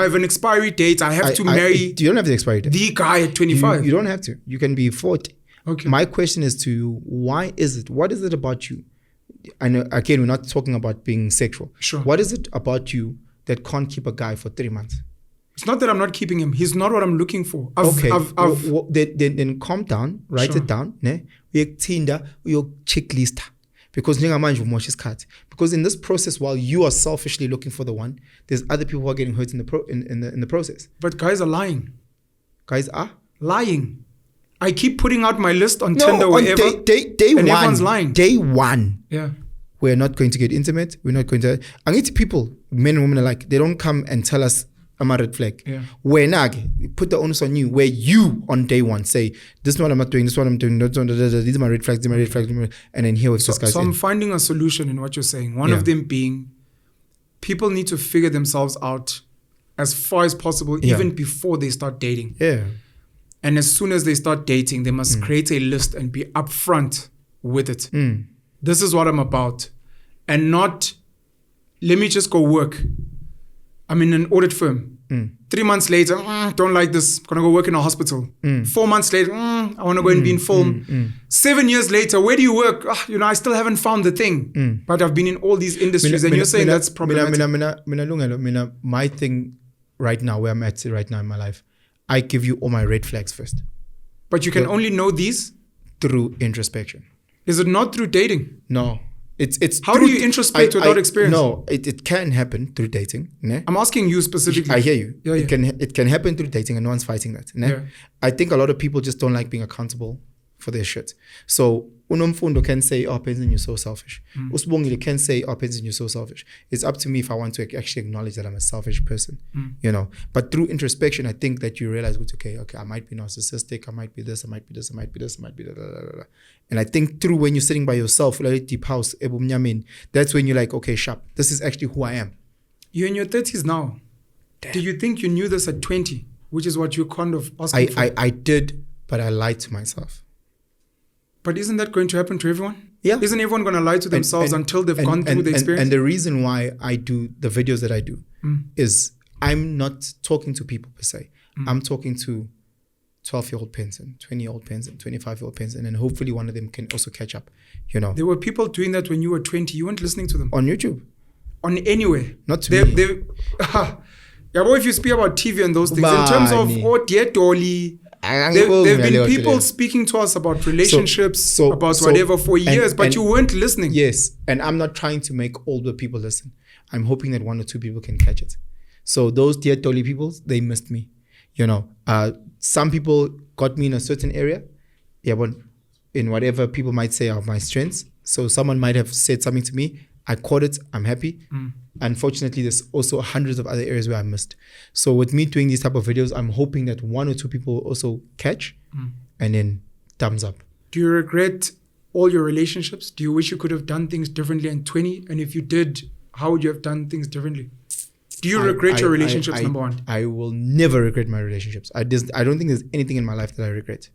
have an expiry date. I have to marry you don't have the expiry date. The guy at 25. You don't have to. You can be 40. Okay. My question is to you, why is it? What is it about you? I know, again, we're not talking about being sexual. Sure. What is it about you that can't keep a guy for 3 months? It's not that I'm not keeping him. He's not what I'm looking for. Then calm down, write it down. Ne? Your checklist. Because because in this process, while you are selfishly looking for the one, there's other people who are getting hurt in the process. But guys are lying. Guys are lying. I keep putting out my list on Tinder wherever. Day and one, everyone's lying. Day one. Yeah. We're not going to get intimate. We're not going to. I need people, men and women alike, they don't come and tell us I'm a red flag. Yeah. Where put the onus on you, where you on day one say, this is what I'm not doing, this is what I'm doing, these are my red flags, these are my red flags, and then here with this guy. So I'm finding a solution in what you're saying. One of them being people need to figure themselves out as far as possible, even before they start dating. Yeah. And as soon as they start dating, they must create a list and be upfront with it. This is what I'm about. And not, let me just go work. I'm in an audit firm. 3 months later, don't like this. Gonna go work in a hospital. 4 months later, I want to go and be in film. 7 years later, where do you work? I still haven't found the thing. But I've been in all these industries, and you're saying that's problematic. My thing right now, where I'm at right now in my life, I give you all my red flags first. But you can only know these through introspection. Is it not through dating? No. It's how do you introspect without experience? No, it can happen through dating. Ne? I'm asking you specifically. I hear you. Yeah, It can happen through dating, and no one's fighting that. Ne? Yeah. I think a lot of people just don't like being accountable for their shit. So unomfundo can say, oh, Penson, you're so selfish. Usbongile can say, oh, Penson, you're so selfish. It's up to me if I want to actually acknowledge that I'm a selfish person. But through introspection, I think that you realize, okay, I might be narcissistic, I might be this, I might be this, I might be this, I might be that. And I think through when you're sitting by yourself, like deep house, that's when you're like, okay, sharp, this is actually who I am. You're in your 30s now. Damn. Do you think you knew this at 20, which is what you're kind of asking for? I did, but I lied to myself. But isn't that going to happen to everyone? Yeah. Isn't everyone going to lie to themselves until they've gone through the experience? And the reason why I do the videos that I do is I'm not talking to people per se. I'm talking to 12-year-old Penson, 20-year-old Penson, 25-year-old Penson, and hopefully one of them can also catch up. There were people doing that when you were 20. You weren't listening to them. On YouTube. On anywhere. Not to me. Yeah, but if you speak about TV and those things, in terms of Dolly, there have been people speaking to us about relationships, about whatever for years, but you weren't listening. Yes, and I'm not trying to make older people listen. I'm hoping that 1 or 2 people can catch it. So those dear Dolly people, they missed me. Some people got me in a certain area, but in whatever people might say are my strengths. So someone might have said something to me, I caught it, I'm happy. Unfortunately, there's also hundreds of other areas where I missed. So with me doing these type of videos, I'm hoping that 1 or 2 people also catch and then thumbs up. Do you regret all your relationships? Do you wish you could have done things differently at 20? And if you did, how would you have done things differently? Do you regret your relationships, number one? I will never regret my relationships. I don't think there's anything in my life that I regret.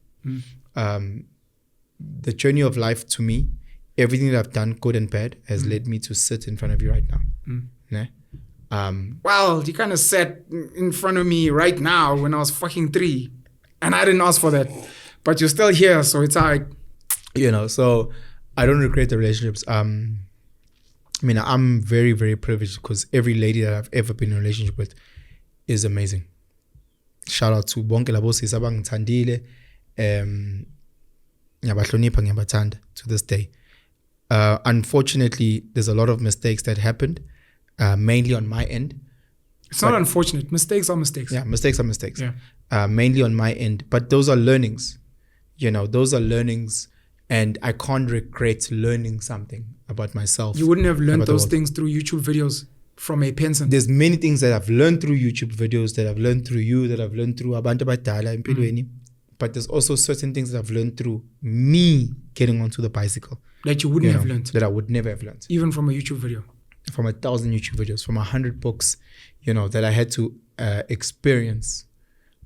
The journey of life to me, everything that I've done, good and bad, has led me to sit in front of you right now. Well, you kind of sat in front of me right now when I was fucking 3. And I didn't ask for that. But you're still here, so it's all right. So I don't regret the relationships. I'm very, very privileged because every lady that I've ever been in a relationship with is amazing. Shout out to bonke labo sisi abangithandile. Ngiyabahlonipha, ngiyabathanda to this day. Unfortunately, there's a lot of mistakes that happened, mainly on my end. It's not unfortunate. Mistakes are mistakes. Yeah, mistakes are mistakes. Yeah. mainly on my end. But those are learnings. Those are learnings, and I can't regret learning something about myself. You wouldn't have learned about the those world. things through YouTube videos from a Penson. There's many things that I've learned through YouTube videos, that I've learned through you, that I've learned through Abantu Badala empilweni. But there's also certain things that I've learned through me getting onto the bicycle. That you wouldn't have learned. That I would never have learned. Even from a YouTube video. From 1,000 YouTube videos, from 100 books, that I had to experience.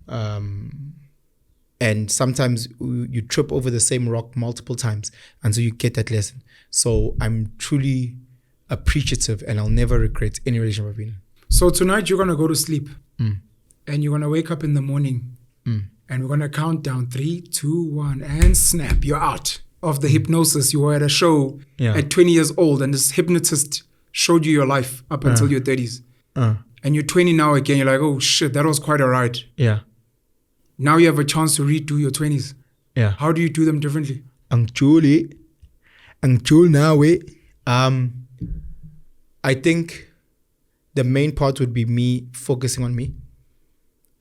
And sometimes you trip over the same rock multiple times until you get that lesson. So I'm truly appreciative, and I'll never regret any relationship I've been in. So tonight you're going to go to sleep and you're going to wake up in the morning and we're going to count down 3, 2, 1 and snap. You're out of the hypnosis. You were at a show at 20 years old and this hypnotist showed you your life up until your 30s. And you're 20 now again. You're like, oh shit, that was quite a ride. Yeah. Now you have a chance to redo your 20s. Yeah. How do you do them differently? Actually now, I think the main part would be me focusing on me.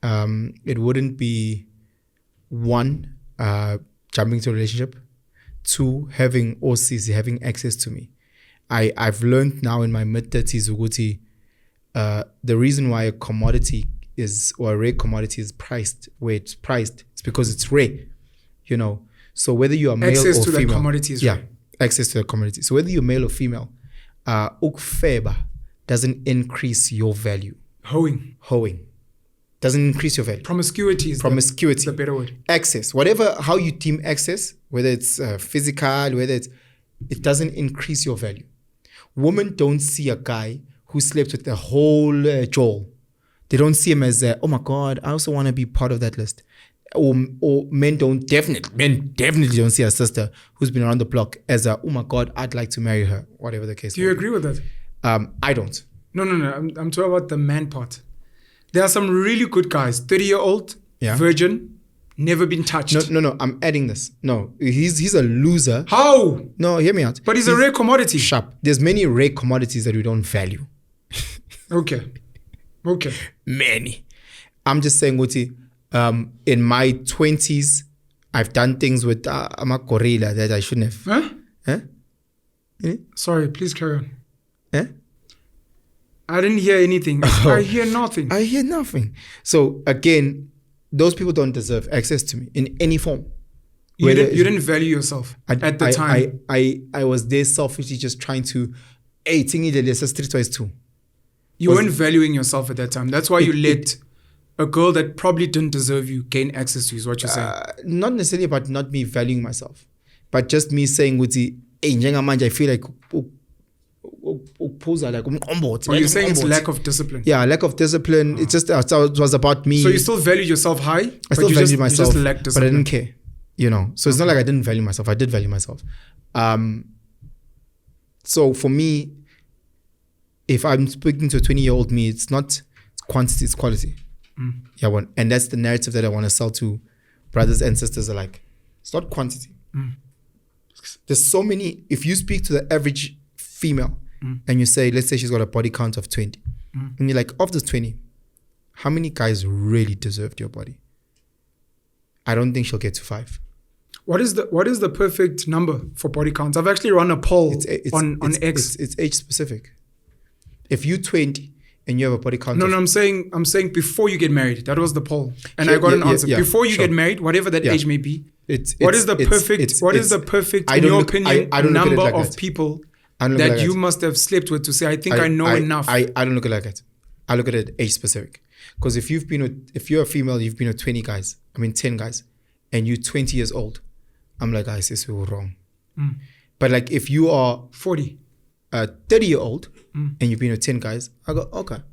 It wouldn't be 1, jumping to a relationship. 2, having OCC, having access to me. I've learned now in my mid-30s, Uguti, the reason why a commodity or a rare commodity is priced where it's priced, it's because it's rare, So whether you are male access or to female, the commodity is rare. access to the commodity. So whether you're male or female, ukfeba doesn't increase your value. Hoeing Doesn't increase your value. Promiscuity is the better word. Access, how you deem access, whether it's physical, it doesn't increase your value. Women don't see a guy who slept with the whole Joel. They don't see him as, oh my God, I also want to be part of that list. Or men definitely don't see a sister who's been around the block as oh my God, I'd like to marry her, whatever the case. Do you agree with that? I don't. No. I'm talking about the man part. There are some really good guys, 30-year-old, virgin, never been touched. No, I'm adding this. No, he's a loser. How? No, hear me out. But he's a rare commodity. Sharp. There's many rare commodities that we don't value. Okay. Many. I'm just saying, Uti, in my 20s, I've done things with I'm a gorilla that I shouldn't have. Huh? Sorry, please carry on. Eh? I didn't hear anything. I hear nothing. So again, those people don't deserve access to me in any form. You didn't value yourself at the time. I was there selfishly just trying to, street wise too. You weren't valuing yourself at that time. That's why you let a girl that probably didn't deserve you gain access to you, is what you're saying. Not necessarily about not me valuing myself, but just me saying, I feel like you're saying it's lack of discipline. Yeah, lack of discipline. It was about me. So you still valued yourself high? I still valued myself, you just lacked discipline. but I didn't care. So it's not like I didn't value myself. I did value myself. So for me, if I'm speaking to a 20-year-old me, it's not quantity, it's quality. Yeah, and that's the narrative that I want to sell to brothers and sisters alike. It's not quantity. There's so many. If you speak to the average female and you say, let's say she's got a body count of 20, and you're like, of those 20, how many guys really deserved your body? I don't think she'll get to 5. What is the perfect number for body counts? I've actually run a poll on X. It's age specific. If you're 20 and you have a body count, no, I'm saying before you get married. That was the poll, and I got an answer. Before you get married, whatever that age may be, what is the perfect, in your opinion, number of people that you must have slept with to say, I think I know enough? I don't look at it like that. I look at it age specific. Because if you're a female, you've been with 10 guys, and you're 20 years old, I'm like, guys, this is wrong. But like if you are 40, 30-year-old, and you've been with 10 guys, I go, okay.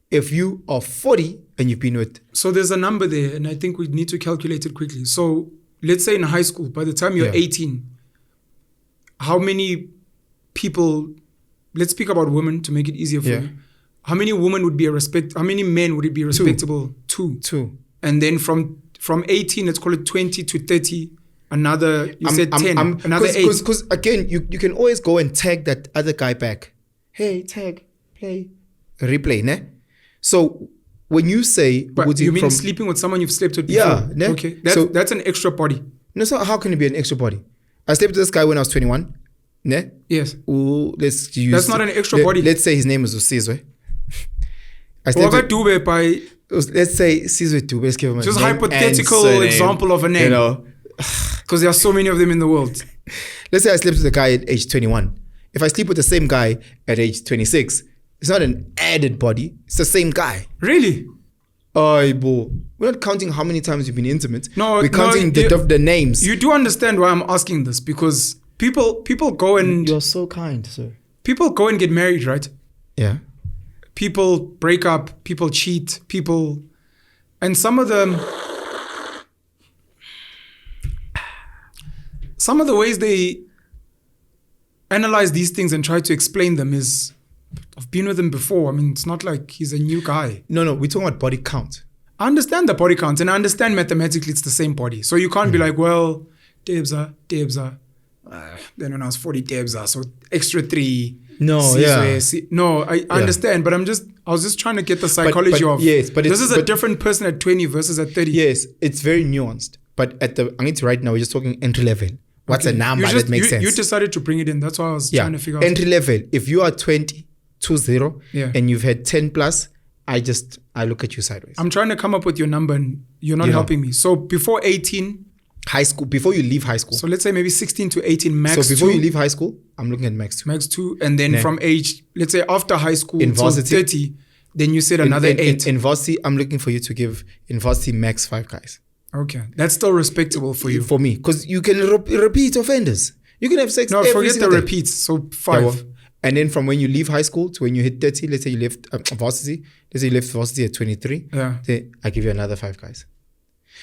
If you are 40 and you've been with... So there's a number there, and I think we need to calculate it quickly. So let's say in high school, by the time you're 18, how many people... Let's speak about women to make it easier for you. How many women would be how many men would it be respectable? Two. And then from 18, let's call it 20 to 30, another, said 10, another 8. Because again, you can always go and tag that other guy back. Hey, tag, play, replay, ne? So when you say, But you mean sleeping with someone you've slept with before? Yeah. Ne? Okay. So- That's an extra body. No, so how can it be an extra body? I slept with this guy when I was 21. Ne? Yes. Ooh, let's use. That's not an extra body. Let's say his name is Usizwe. I slept with, Dube by let's say Sizwe Dube. Let's give him a just name hypothetical and surname, example of a name. You know, Because there are so many of them in the world. let's say I slept with a guy at age 21. If I sleep with the same guy at age 26, it's not an added body. It's the same guy. Really? Oh, boy. We're not counting how many times you've been intimate. No, we're counting the names. You do understand why I'm asking this, because people go and You're so kind, sir. people go and get married, right? Yeah. People break up, people cheat, and some of the ways they analyze these things and try to explain them is, I've been with him before. I mean, it's not like he's a new guy. No, we're talking about body count. I understand the body count, and I understand mathematically it's the same body. So you can't be like, well, Debza. Then when I was 40, Debza, so extra 3. No, Sizwe, yeah. No, I understand, but I was just trying to get the psychology of, yes, but this is a different person at 20 versus at 30. Yes, it's very nuanced. But I need to right now, we're just talking entry level. What's a number that makes sense? You decided to bring it in. That's why I was trying to figure out. Entry level. If you are 20, 20, Yeah. and you've had 10 plus, I look at you sideways. I'm trying to come up with your number and you're not helping me. So before 18, high school, before you leave high school. so let's say maybe 16 to 18 max. So before 2, you leave high school, I'm looking at max 2. max 2, and then from age, let's say after high school In till varsity. 30, then you said another 8. In varsity, I'm looking for you to give in varsity max 5 guys. Okay, that's still respectable for you. For me, because you can repeat offenders. You can have sex No, every forget the single day. repeats. So Yeah, 5. well, and then from when you leave high school to when you hit 30, let's say you left varsity, let's say you left varsity at 23, Yeah. then I give you another 5 guys.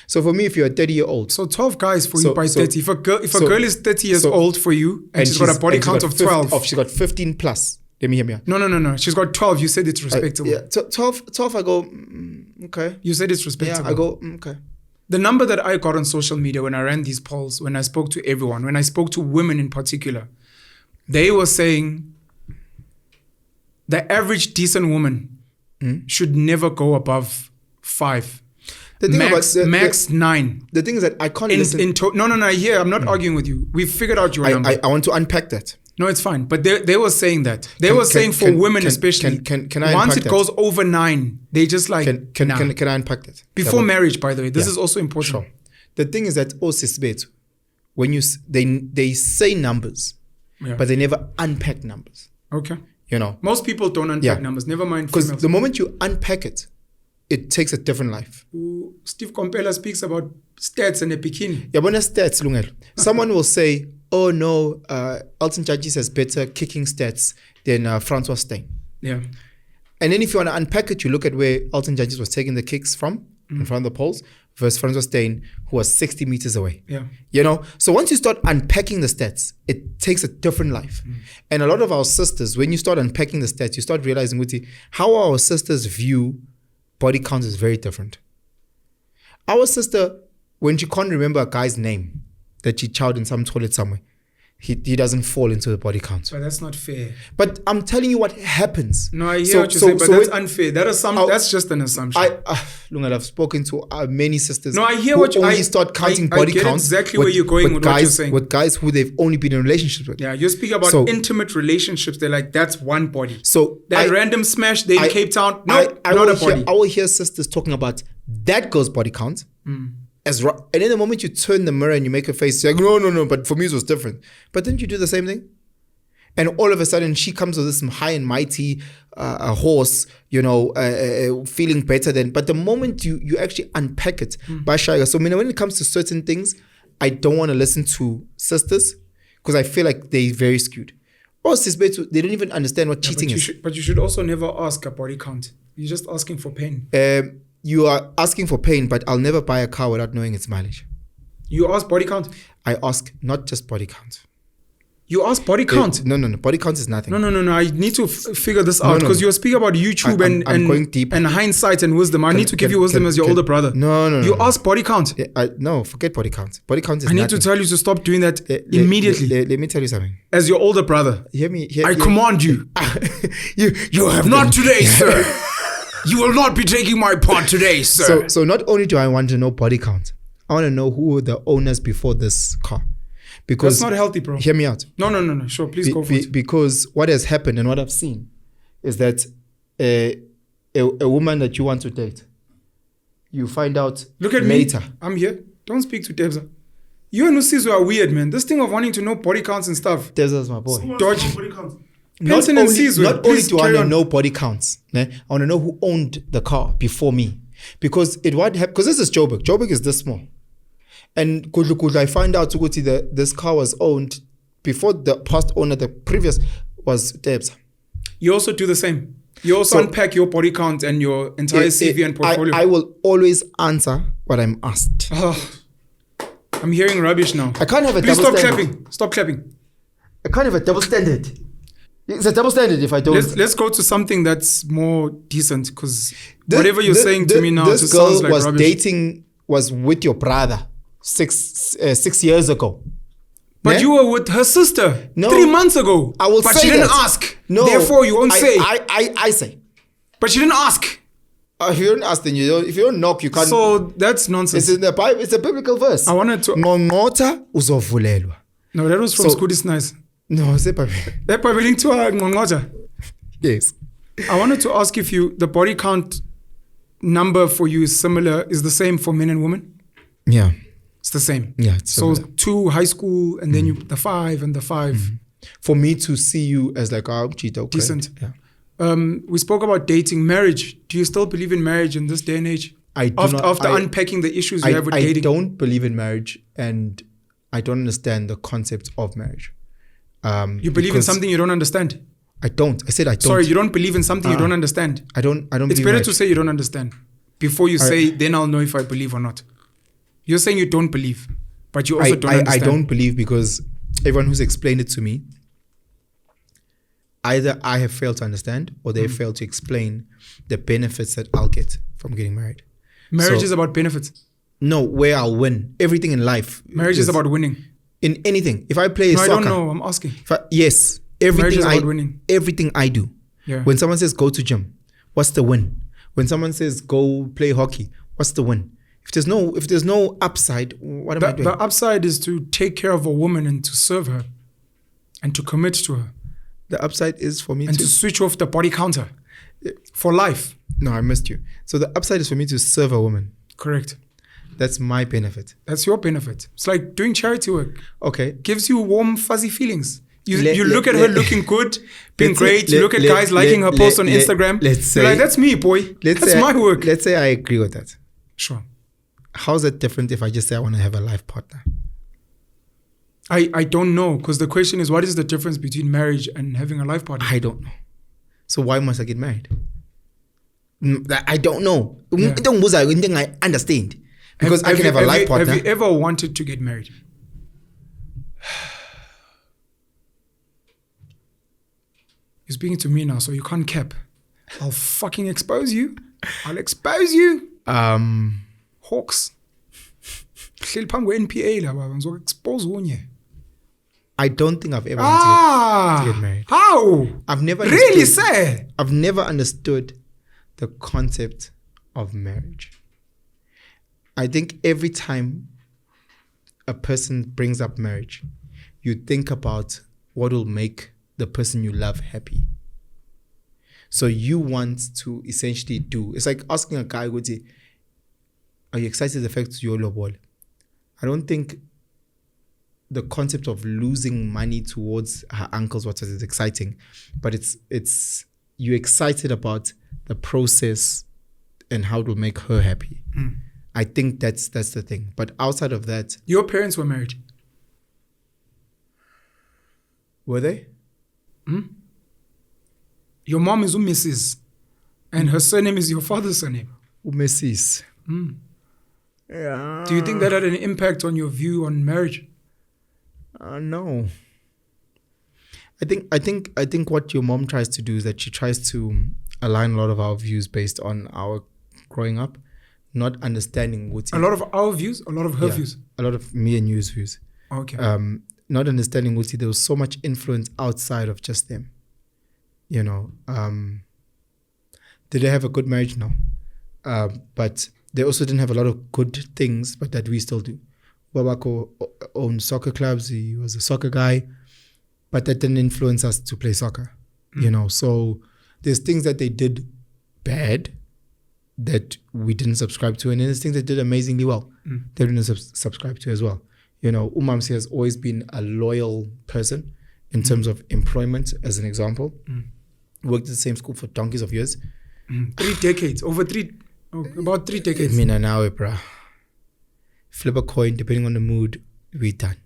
So for me, if you're a 30-year-old, So 12 guys for you by 30. If a girl is 30 years so- old for you and she's got a body count of 12. She's got 15 plus. Let me hear me out. No. She's got 12. You said it's respectable. Yeah, 12, I go, okay. You said it's Yeah, respectable. I go, okay. The number that I got on social media when I ran these polls, when I spoke to everyone, when I spoke to women in particular, they were saying the average decent woman should never go above 5. The thing Max 9. The thing is that I can't listen. No. I'm not arguing with you. We've figured out your number. I want to unpack that. No, it's fine. But they were saying that. They were saying for women especially, can I once unpack it goes over 9, they just like, Can nah. I unpack that? Before marriage, by the way. This Yeah. is also important. Sure. The thing is that when they say numbers, Yeah. but they never unpack numbers. Okay. You know, Most people don't unpack numbers. Never mind because females. the moment you unpack it, it takes a different life. Steve Kompela speaks about stats and a bikini. Yabona stats, Lungelo. Someone will say, "Oh no, Alton Judges has better kicking stats than Francois Steyn." Yeah. And then if you want to unpack it, you look at where Alton Judges was taking the kicks from in front of the poles versus Francois Steyn, who was 60 meters away. Yeah. You know, so once you start unpacking the stats, it takes a different life. And a lot of our sisters, when you start unpacking the stats, you start realizing how our sisters view body count is very different. Our sister, when she can't remember a guy's name that she chowed in some toilet somewhere, he doesn't fall into the body count. But that's not fair. But I'm telling you what happens. No, I hear what you say, but that's unfair. That's just an assumption. Lungal, I've spoken to many sisters. No, I hear who what you only start counting body I get counts. exactly where you're going with guys, what you're saying. With guys who they've only been in relationships with. Yeah, you speak about intimate relationships. They're like, that's one body. So that random smash day in Cape Town, not a body. I will hear sisters talking about that girl's body count. And then the moment you turn the mirror and you make a face, you're like, no, but for me it was different. But didn't you do the same thing? And all of a sudden she comes with this high and mighty horse, feeling better than. But the moment you actually unpack it, so when it comes to certain things, I don't want to listen to sisters because I feel like they're very skewed. Or sisters, they don't even understand what cheating is. But you should also never ask a body count. You're just asking for pain. You are asking for pain, but I'll never buy a car without knowing its mileage. You ask body count? I ask not just body count. You ask body count? No. Body count is nothing. No. I need to figure this out because you're speaking about YouTube I'm going deep. and hindsight and wisdom. I need to give you wisdom as your older brother. No. You ask body count? No, forget body count. Body count is nothing. I need to tell you to stop doing that immediately. Let me tell you something. As your older brother. Hear me. I command you. You have not today, sir. You will not be taking my part today, sir. So not only do I want to know body count, I want to know who were the owners before this car. Because that's not healthy, bro. Hear me out. No. Sure, please go for it. Because what has happened and what I've seen is that a woman that you want to date, you find out Look at later. me. I'm here. Don't speak to Debza. You and Usizo are weird, man. This thing of wanting to know body counts and stuff. Debza's my boy. Dodge. Not Penson and Sizwe, not only please do I carry want to on. know body counts, I want to know who owned the car before me. Because because this is Joburg. Joburg is this small. And could I find out this car was owned before the past owner, the previous was Debza. You also do the same. You also unpack your body count and your entire CV and portfolio. I will always answer what I'm asked. Oh, I'm hearing rubbish now. I can't have a Please double stop standard. clapping. Stop clapping. I can't have a double standard. It's a double standard if I don't. Let's go to something that's more decent, because whatever you're saying to me now this just girl sounds like rubbish. was with your brother 6 years ago. But Yeah? you were with her sister No. 3 months ago. I will but say she didn't that. ask. No, Therefore, you won't say. I say. But she didn't ask. If you don't ask, then you don't. If you don't knock, you can't. So that's nonsense. It's in the Bible. It's a biblical verse. I wanted to. Ngqongqotha uzovulelwa. No, that was from So- School is Nice. No, it's a Bible. Yes. I wanted to ask if the body count number for you is similar, is the same for men and women? Yeah. It's the same. Yeah. It's So similar. 2 high school and then the 5 and the 5. For me to see you as like Chito, Decent. Yeah. We spoke about dating, marriage. Do you still believe in marriage in this day and age? I do After, not, after I- unpacking the issues you have with I dating. don't believe in marriage, and I don't understand the concept of marriage. You believe in because something you don't understand. I don't. I said I don't. Sorry, you don't believe in something you don't understand. I don't. It's believe better marriage. to say you don't understand before you say, then I'll know if I believe or not. You're saying you don't believe, but you also don't I understand. don't believe because everyone who's explained it to me, either I have failed to understand or they have failed to explain the benefits that I'll get from getting married. Marriage So- is about benefits. No, where I'll win. Everything in life. Marriage is about winning. in anything. If I play No, I soccer, don't know. I'm asking. yes, Marriage is about winning. everything I do. Yeah. When someone says go to gym, what's the win? When someone says go play hockey, what's the win? If there's no upside, what am I doing? The upside is to take care of a woman and to serve her and to commit to her The upside is for me and to switch off the body counter for life. No, I missed you. So the upside is for me to serve a woman. Correct. That's my benefit. That's your benefit. It's like doing charity work. Okay. Gives you warm, fuzzy feelings. You Let- look let- at her let- looking good, being let's great. say- You look at guys liking her post on Instagram. Let's You're say like, that's me, boy. That's my work. Let's say I agree with that. Sure. How's that different if I just say I want to have a life partner? I don't know, because the question is, what is the difference between marriage and having a life partner? I don't know. So why must I get married? I don't know. Yeah. I understand. Because I can have a life partner. Have you ever wanted to get married? You're speaking to me now, so you can't cap. I'll fucking expose you. I'll expose you. Hawks. Hleli phambi kwe-NPA la baba, ngizoku-expose unye. I don't think I've ever wanted to get married. How? I've never Really, understood- sir? I've never understood the concept of marriage. I think every time a person brings up marriage, you think about what will make the person you love happy. So you want to essentially do, it's like asking a guy, are you excited the fact you're lobol? I don't think the concept of losing money towards her uncle's what is exciting, but it's you're excited about the process and how it will make her happy. I think that's the thing. But outside of that, Your parents were married. were they? Your mom is Mrs. And her surname is your father's surname. Mrs. Do you think that had an impact on your view on marriage? No. I think what your mom tries to do is that she tries to align a lot of our views based on our growing up, not understanding what's A lot of our views, a lot of her views. a lot of me and you's views. Okay. Not understanding what there was so much influence outside of just them. You know, Did they have a good marriage? No. But they also didn't have a lot of good things, but that we still do. Babako owned soccer clubs. He was a soccer guy, but that didn't influence us to play soccer. You know, so there's things that they did bad that we didn't subscribe to, and then there's things they did amazingly well they didn't subscribe to as well. You know, Umamsi has always been a loyal person in terms of employment, as an example. Worked at the same school for donkeys of years. 3 decades, about 3 decades. Mina now, bruh. Flip a coin, depending on the mood, we done.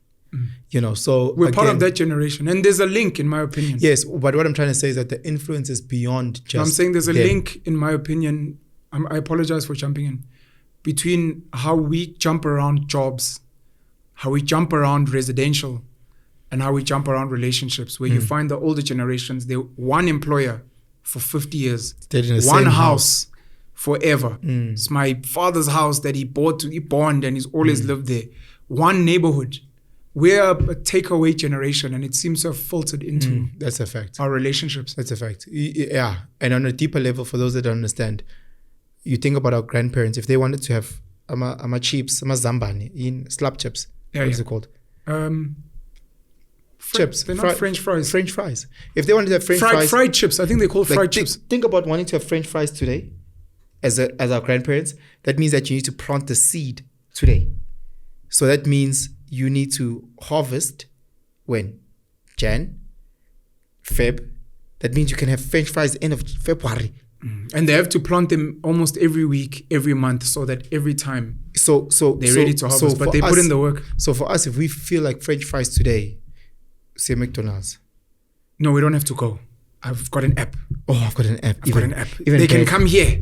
You know, so we're part of that generation, and there's a link, in my opinion. Yes, but what I'm trying to say is that the influence is beyond just. I'm saying there's a link, in my opinion. I apologize for jumping in, between how we jump around jobs, how we jump around residential, and how we jump around relationships. Where you find the older generations, they're one employer for 50 years, one house forever. It's my father's house that he bought and he's always lived there. One neighborhood. We're a takeaway generation, and it seems to have filtered into that's a fact. Our relationships. That's a fact. Yeah. And on a deeper level, for those that don't understand, you think about our grandparents, if they wanted to have chips, zambani, in slap chips. What is it called? Chips. They're not French fries. French fries. If they wanted to have French fries. Fried chips. I think they call fried chips. Think about wanting to have French fries today as our grandparents. That means that you need to plant the seed today. So that means you need to harvest when? Jan, Feb. That means you can have French fries end of February. And they have to plant them almost every week, every month, so that every time they're ready to harvest. But they put in the work. So for us, if we feel like French fries today, say McDonald's. No, we don't have to go. I've got an app. Oh, I've got an app. Even they can come here.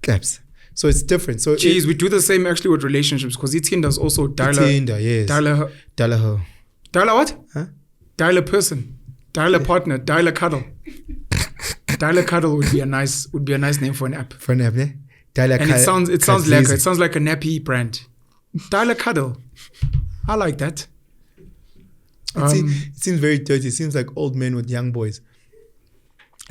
Apps. So it's different. So we do the same actually with relationships, because Tinder also Tinder, yes. Dial a what? Huh? Dial a person. Dial a partner. Dial a cuddle. Dial a cuddle would be a nice name for an app. For an app, yeah. Dial a and it sounds lekker. It sounds like a nappy brand. Dial a cuddle. I like that. It seems very dirty. It seems like old men with young boys.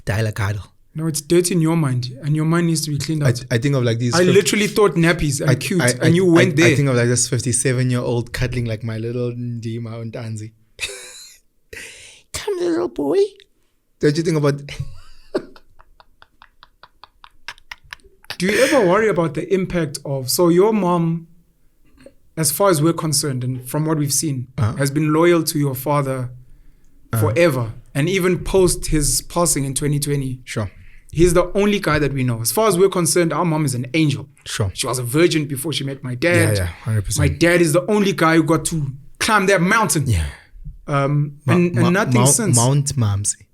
Dial a cuddle. No, it's dirty in your mind, and your mind needs to be cleaned out. I think of like these. I literally thought nappies are cute, and you went there. I think of like this 57-year-old cuddling like my little Ndima and Danzi. Come, little boy. Don't you think about? Do you ever worry about the impact of? So your mom, as far as we're concerned, and from what we've seen, has been loyal to your father forever, and even post his passing in 2020. Sure. He's the only guy that we know. As far as we're concerned, our mom is an angel. Sure. She was a virgin before she met my dad. Yeah, 100%. My dad is the only guy who got to climb that mountain. Yeah. And nothing since. Mount Mamsi.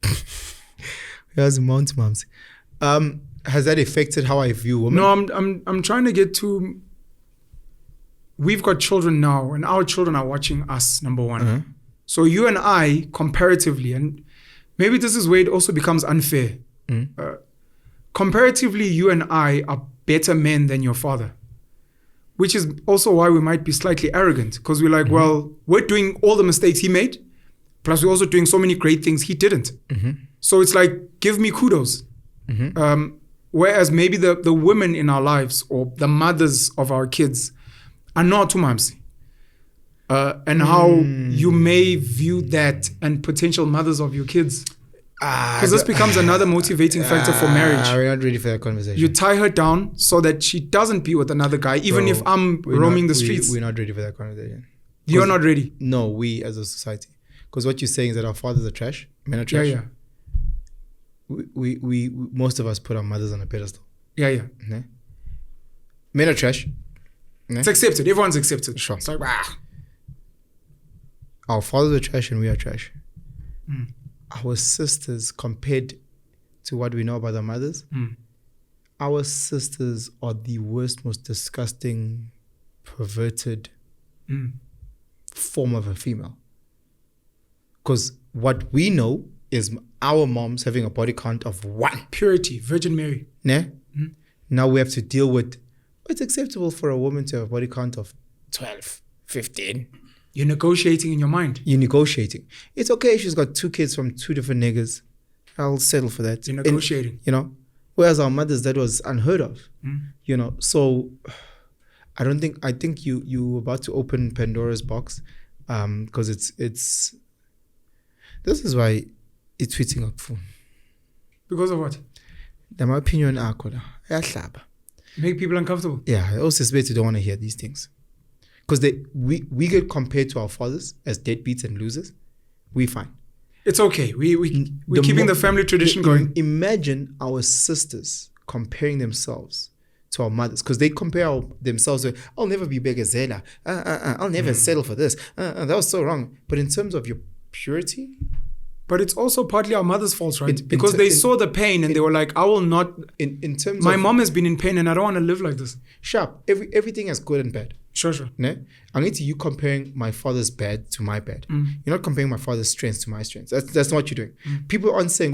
He has Mount Mamsi. Has that affected how I view women? No, I'm trying to get to. We've got children now, and our children are watching us. Number one. So you and I, comparatively, and maybe this is where it also becomes unfair. Comparatively, you and I are better men than your father, which is also why we might be slightly arrogant, because we're like, well, we're doing all the mistakes he made, plus we're also doing so many great things he didn't. So it's like, give me kudos. Whereas maybe the women in our lives, or the mothers of our kids, are not tumamsi. And how you may view that, and potential mothers of your kids. Because this becomes another motivating factor for marriage. We're not ready for that conversation. You tie her down so that she doesn't be with another guy, even if I'm roaming the streets. We're not ready for that conversation. You're not ready? No, we as a society. Because what you're saying is that our fathers are trash, men are trash. Yeah. We most of us put our mothers on a pedestal. Yeah. Men are trash. It's accepted. Everyone's accepted. Sure. It's like, our fathers are trash and we are trash. Our sisters, compared to what we know about our mothers, our sisters are the worst, most disgusting, perverted form of a female. Because what we know is our moms having a body count of 1. Purity, Virgin Mary. Now we have to deal with, it's acceptable for a woman to have a body count of 12, 15. You're negotiating in your mind. You're negotiating. It's okay if she's got 2 kids from 2 different niggas. I'll settle for that. You're negotiating. And, Whereas our mothers, that was unheard of. You know, so I think you about to open Pandora's box, because it's this is why it's tweeting up for. Because of what? My opinion, Make people uncomfortable. Yeah, I also suspect you don't want to hear these things. Because we get compared to our fathers as deadbeats and losers. We fine. It's okay. We're keeping the family tradition going. Imagine our sisters comparing themselves to our mothers, because they compare themselves with, I'll never be begazela. I'll never settle for this. That was so wrong. But in terms of your purity. But it's also partly our mother's fault, right? Because they saw the pain and they were like, I will not. In terms my of, mom has been in pain and I don't want to live like this. Sharp. Everything is good and bad. Sure. Ne? I need to you comparing my father's bad to my bad. You're not comparing my father's strengths to my strengths. That's not what you're doing. People aren't saying,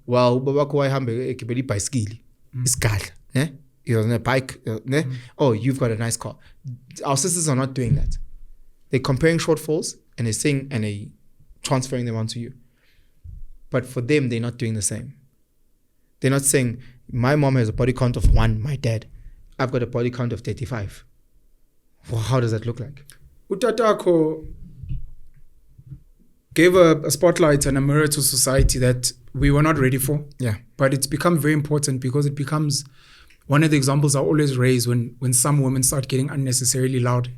well, bicycle. It's car. Ne? You're on a bike. Ne? Oh, you've got a nice car. Our sisters are not doing that. They're comparing shortfalls and they're saying, and they're transferring them onto you. But for them, they're not doing the same. They're not saying, my mom has a body count of 1, my dad. I've got a body count of 35. Well, how does that look like? Utatako gave a spotlight and a mirror to society that we were not ready for. Yeah. But it's become very important because it becomes one of the examples I always raise when some women start getting unnecessarily loud.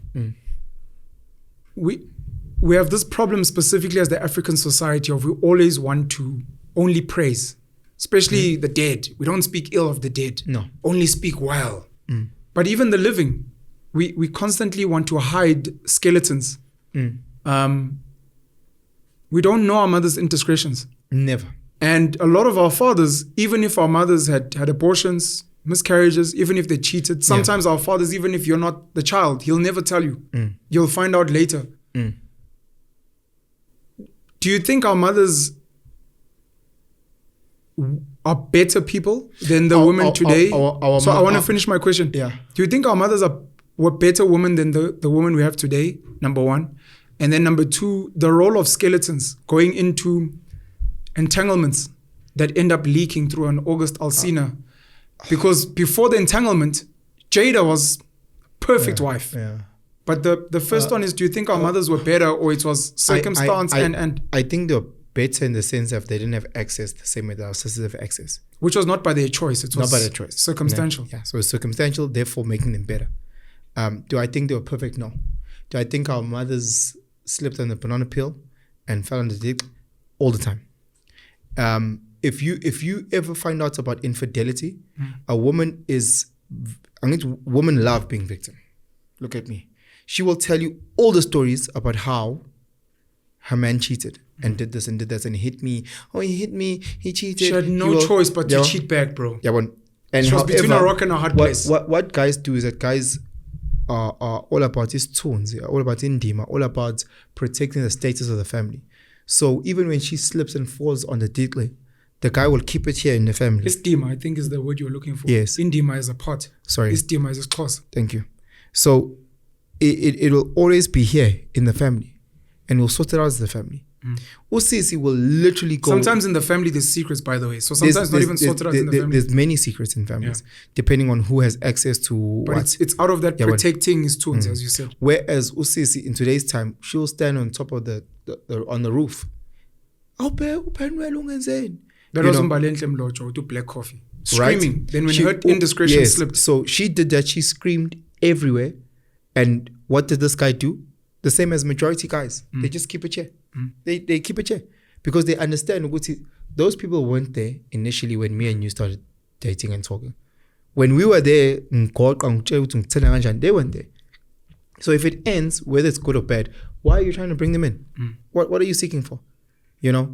We have this problem specifically as the African society of we always want to only praise, especially the dead. We don't speak ill of the dead. No. Only speak well. But even the living, we constantly want to hide skeletons. We don't know our mothers' indiscretions. Never. And a lot of our fathers, even if our mothers had abortions, miscarriages, even if they cheated, sometimes our fathers, even if you're not the child, he'll never tell you. You'll find out later. Do you think our mothers are better people than the women today? So I want to finish my question. Yeah. Do you think our mothers were better women than the women we have today? Number one. And then number two, the role of skeletons going into entanglements that end up leaking through an August Alsina. Because before the entanglement, Jada was perfect wife. Yeah. But the first one is, do you think our mothers were better or it was circumstance and I think they were better in the sense that they didn't have access the same way that our sisters have access. Which was not by their choice. It was not by their choice. Circumstantial. Yeah. So it's circumstantial, therefore making them better. Do I think they were perfect? No. Do I think our mothers slipped on the banana peel and fell on the dick? All the time. If you ever find out about infidelity, a woman women love being victim. Look at me. She will tell you all the stories about how her man cheated and did this and did that and hit me. Oh, he hit me. He cheated. She had no choice but to cheat back, bro. Yeah, and she was between a rock and a hard place. What guys do is that guys are all about his tunes, all about indima, all about protecting the status of the family. So even when she slips and falls on the diddly, the guy will keep it here in the family. Istima, I think is the word you're looking for. Yes. Indima is a pot. Sorry. Istima is a cause. Thank you. So it will always be here in the family, and we'll sort it out as the family. Usisi will literally go. Sometimes in the family there's secrets, by the way. So sometimes not even sorted out in the family. There's many secrets in families, depending on who has access to but what. It's out of that protecting his tunes, as you said. Whereas Usisi in today's time, she'll stand on top of on the roof. That was Penson Mlotshwa to black coffee. Screaming. Right? Then when her indiscretion slipped. So she did that. She screamed everywhere. And what did this guy do? The same as majority guys. They just keep a chair. They keep a chair. Because they understand those people weren't there initially when me and you started dating and talking. When we were there, they weren't there. So if it ends, whether it's good or bad, why are you trying to bring them in? What are you seeking for? We are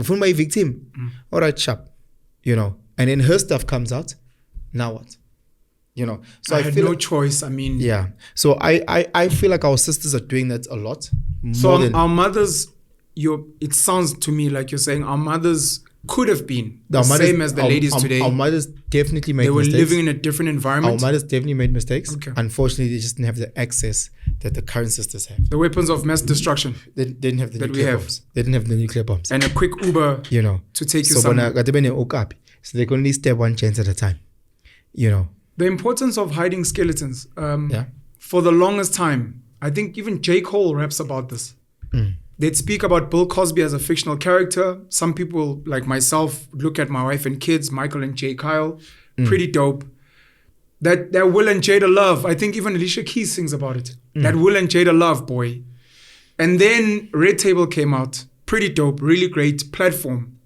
my victim. All right, sharp. And then her stuff comes out. Now what? So I had feel no choice. I mean, yeah. So I feel like our sisters are doing that a lot. So our mothers, it sounds to me like you're saying our mothers could have been the same as the ladies today. Our mothers definitely made mistakes. They were living in a different environment. Our mothers definitely made mistakes. Okay. Unfortunately, they just didn't have the access that the current sisters have. The weapons of mass destruction. They didn't have the nuclear bombs. They didn't have the nuclear bombs. And a quick Uber to take you somewhere. So they can only step one chance at a time. You know. The importance of hiding skeletons. Yeah. For the longest time, I think even J. Cole raps about this. They'd speak about Bill Cosby as a fictional character. Some people, like myself, look at My Wife and Kids, Michael and Jay Kyle. Pretty dope. That Will and Jada love. I think even Alicia Keys sings about it. That Will and Jada love, boy. And then Red Table came out. Pretty dope. Really great platform.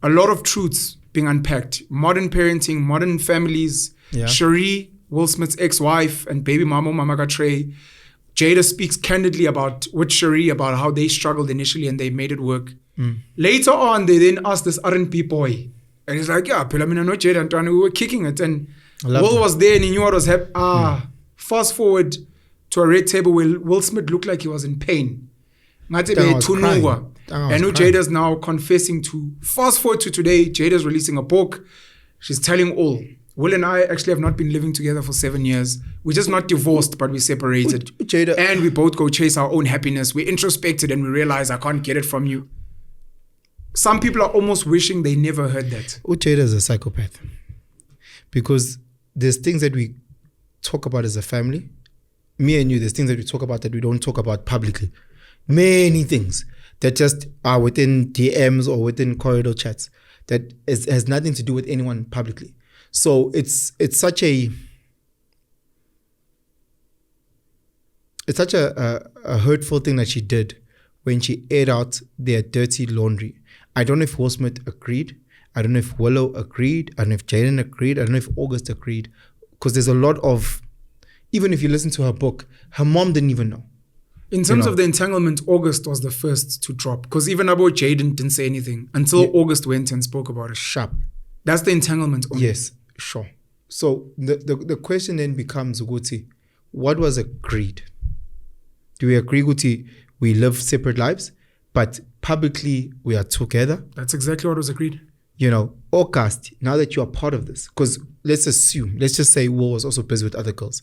A lot of truths being unpacked. Modern parenting, modern families. Yeah. Cherie, Will Smith's ex-wife, and baby mama, Mama Trey. Jada speaks candidly with Cherie about how they struggled initially and they made it work. Later on, they then asked this R&B boy. And he's like, yeah, I know Jada and we were kicking it. And Will was there and he knew what was happening. Fast forward to a Red Table where Will Smith looked like he was in pain. And Jada's now confessing to, fast forward to today, Jada's releasing a book. She's telling all. Will and I actually have not been living together for 7 years. We're just not divorced, but we separated. Jada. And we both go chase our own happiness. We introspected and we realize I can't get it from you. Some people are almost wishing they never heard that. Jada is a psychopath. Because there's things that we talk about as a family. Me and you, there's things that we talk about that we don't talk about publicly. Many things that just are within DMs or within corridor chats that has nothing to do with anyone publicly. So it's such a hurtful thing that she did when she aired out their dirty laundry. I don't know if Will Smith agreed. I don't know if Willow agreed. I don't know if Jaden agreed. I don't know if August agreed. Because there's a lot of, even if you listen to her book, her mom didn't even know. In terms of the entanglement, August was the first to drop. Because even about Jaden didn't say anything until August went and spoke about it. Sharp. That's the entanglement only. Yes, sure. So the question then becomes, Guti, what was agreed? Do we agree, Guti, we live separate lives, but publicly we are together? That's exactly what was agreed. You know, August, now that you are part of this, because let's just say Will was also busy with other girls.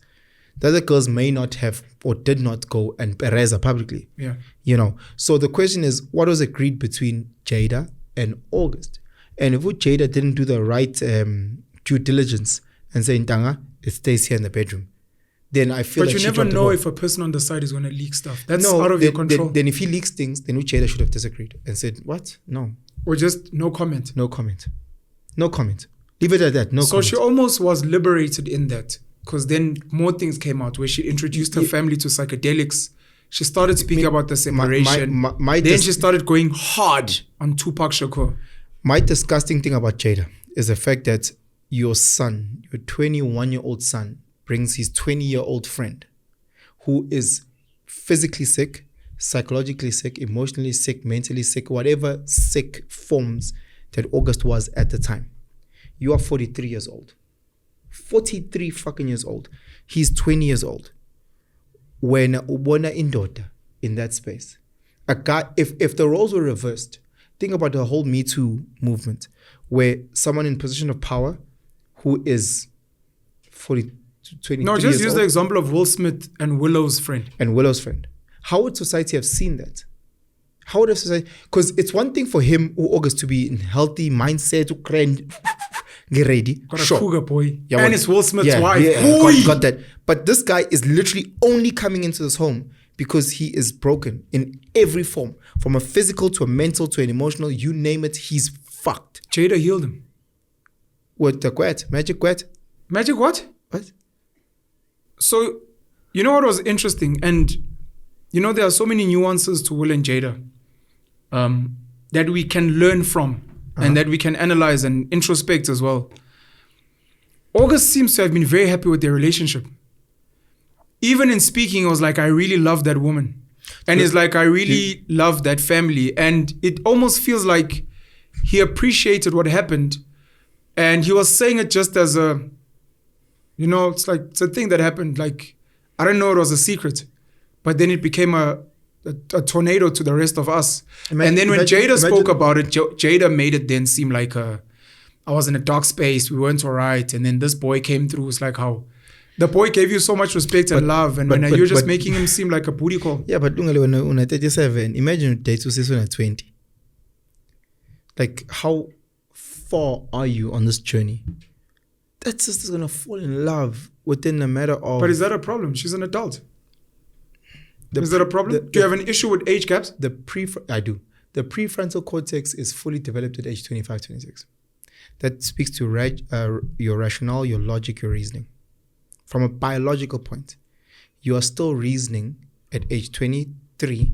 The other girls may not have or did not go and bereza publicly. Yeah. You know, so the question is, what was agreed between Jada and August? And if Jada didn't do the right due diligence and say, Ntanga, it stays here in the bedroom, then I feel but you never know if a person on the side is going to leak stuff. That's out of your control. Then if he leaks things, then Jada should have disagreed and said, what? No. Or just no comment. No comment. No comment. Leave it at that. No comment. So she almost was liberated in that, because then more things came out where she introduced her family to psychedelics. She started speaking about the separation. Then she started going hard on Tupac Shakur. My disgusting thing about Jada is the fact that your son, your 21-year-old son, brings his 20-year-old friend who is physically sick, psychologically sick, emotionally sick, mentally sick, whatever sick forms that August was at the time. You are 43 years old. 43 fucking years old. He's 20 years old. When ubona indoda in that space, a guy, if the roles were reversed, think about the whole Me Too movement, where someone in position of power who is 23 No, just use the example of Will Smith and Willow's friend. How would society have seen that? How would society? Because it's one thing for him, August, to be in healthy mindset, to get ready. Got a cougar boy. Yeah, and it's Will Smith's wife. Yeah, got that. But this guy is literally only coming into this home because he is broken in every form. From a physical to a mental to an emotional, you name it, he's fucked. Jada healed him. What, the quet? Magic quet? Magic what? What? So, you know what was interesting? And, you know, there are so many nuances to Will and Jada that we can learn from. And that we can analyze and introspect as well. August seems to have been very happy with their relationship. Even in speaking, it was like, I really love that woman. And it's like, I really love that family. And it almost feels like he appreciated what happened. And he was saying it just as a, you know, it's like, it's a thing that happened. Like, I don't know, it was a secret. But then it became a tornado to the rest of us. And then when Jada spoke about it, Jada made it then seem like I was in a dark space, we weren't all right. And then this boy came through. It's like how the boy gave you so much respect and love, and you're just making him seem like a booty call. Yeah, but when 37, imagine dates when 20. Like how far are you on this journey? That sister's gonna fall in love within a matter of. But is that a problem? She's an adult. Is that a problem? Do you have an issue with age gaps? I do. The prefrontal cortex is fully developed at age 25, 26. That speaks to your rationale, your logic, your reasoning. From a biological point, you are still reasoning at age 23,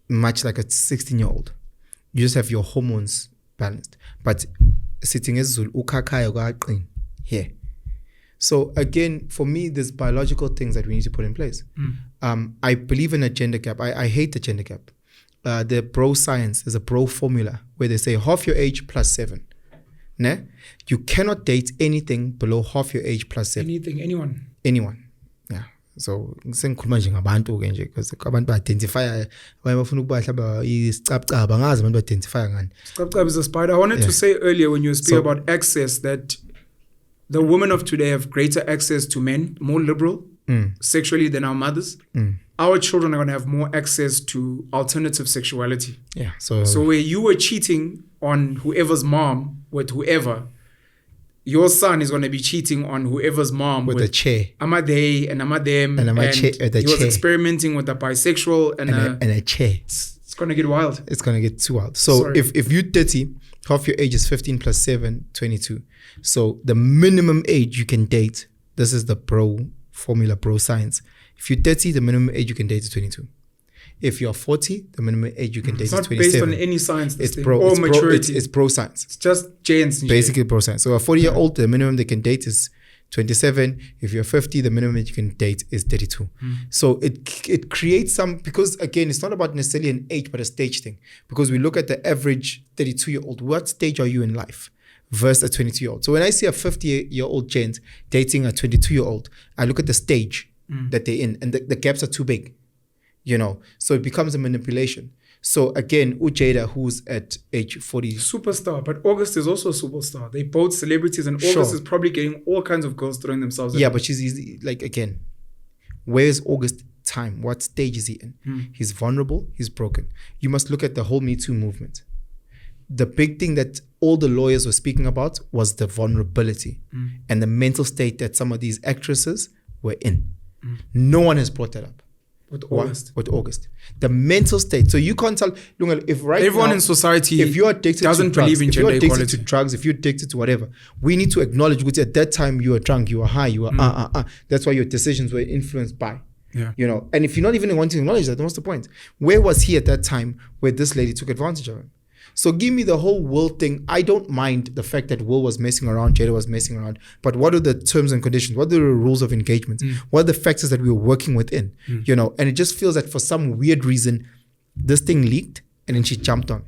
much like a 16-year-old. You just have your hormones balanced. But sitting as Zul, here. So again, for me, there's biological things that we need to put in place. I believe in a gender gap. I hate the gender gap. The bro science, there's a bro formula where they say half your age plus 7. Ne? You cannot date anything below half your age plus 7. Anyone. Yeah. So sengikhuluma nje ngabantu ke nje because abantu ba-identify bafuna ukuba mhlawumbe isicabcaba angazi abantu ba-identify ngani. Isicabcaba is a spider. I wanted to say earlier when you were speaking about access that the women of today have greater access to men, more liberal sexually than our mothers. Our children are going to have more access to alternative sexuality. Yeah. So where you were cheating on whoever's mom with whoever, your son is going to be cheating on whoever's mom with a chair. I'm a they and I'm a them. And I'm a chair. He was experimenting with a bisexual and a chair. It's going to get wild. It's going to get too wild. So if you're 30, half your age is 15 plus 7, 22. So the minimum age you can date, this is the bro formula, bro science. If you're 30, the minimum age you can date is 22. If you're 40, the minimum age you can date is 27. It's not based on any science. It's maturity. It's bro science. It's just Jane's. Basically bro science. So a 40-year-old, the minimum they can date is 27. If you're 50, the minimum age you can date is 32. So it creates some, because again, it's not about necessarily an age, but a stage thing. Because we look at the average 32-year-old, what stage are you in life? Versus a 22-year-old. So when I see a 50-year-old gent dating a 22-year-old, I look at the stage that they're in, and the gaps are too big, so it becomes a manipulation. So again, Jada, who's at age 40, superstar, but August is also a superstar. They both celebrities, and August is probably getting all kinds of girls throwing themselves at yeah, him. but she's easy. Like, again, where's August time? What stage is he in? He's vulnerable, he's broken. You must look at the whole Me Too movement. The big thing that all the lawyers were speaking about was the vulnerability and the mental state that some of these actresses were in. No one has brought that up. With August. The mental state. So you can't tell, if everyone in society if you're addicted doesn't to drugs, believe in gender equality. If you're addicted to drugs, if you're addicted to whatever, we need to acknowledge that at that time you were drunk, you were high, you were That's why your decisions were influenced by. Yeah. And if you're not even wanting to acknowledge that, then what's the point? Where was he at that time where this lady took advantage of him? So give me the whole Will thing. I don't mind the fact that Will was messing around, Jada was messing around, but what are the terms and conditions? What are the rules of engagement? What are the factors that we were working within? And it just feels that for some weird reason, this thing leaked and then she jumped on.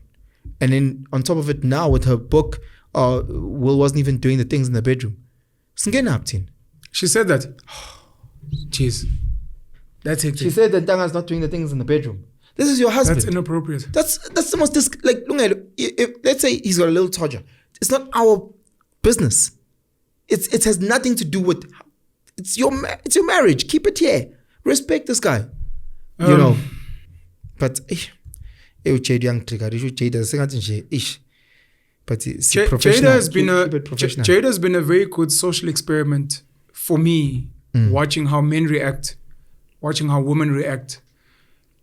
And then on top of it now with her book, Will wasn't even doing the things in the bedroom. She said that. Jeez. That's hectic. She said that Tanga's not doing the things in the bedroom. This is your husband. That's inappropriate. That's the most if let's say he's got a little todger. It's not our business. It has nothing to do with. It's your marriage. Keep it here. Respect this guy. But Jada has been a very good social experiment for me. Watching how men react, watching how women react.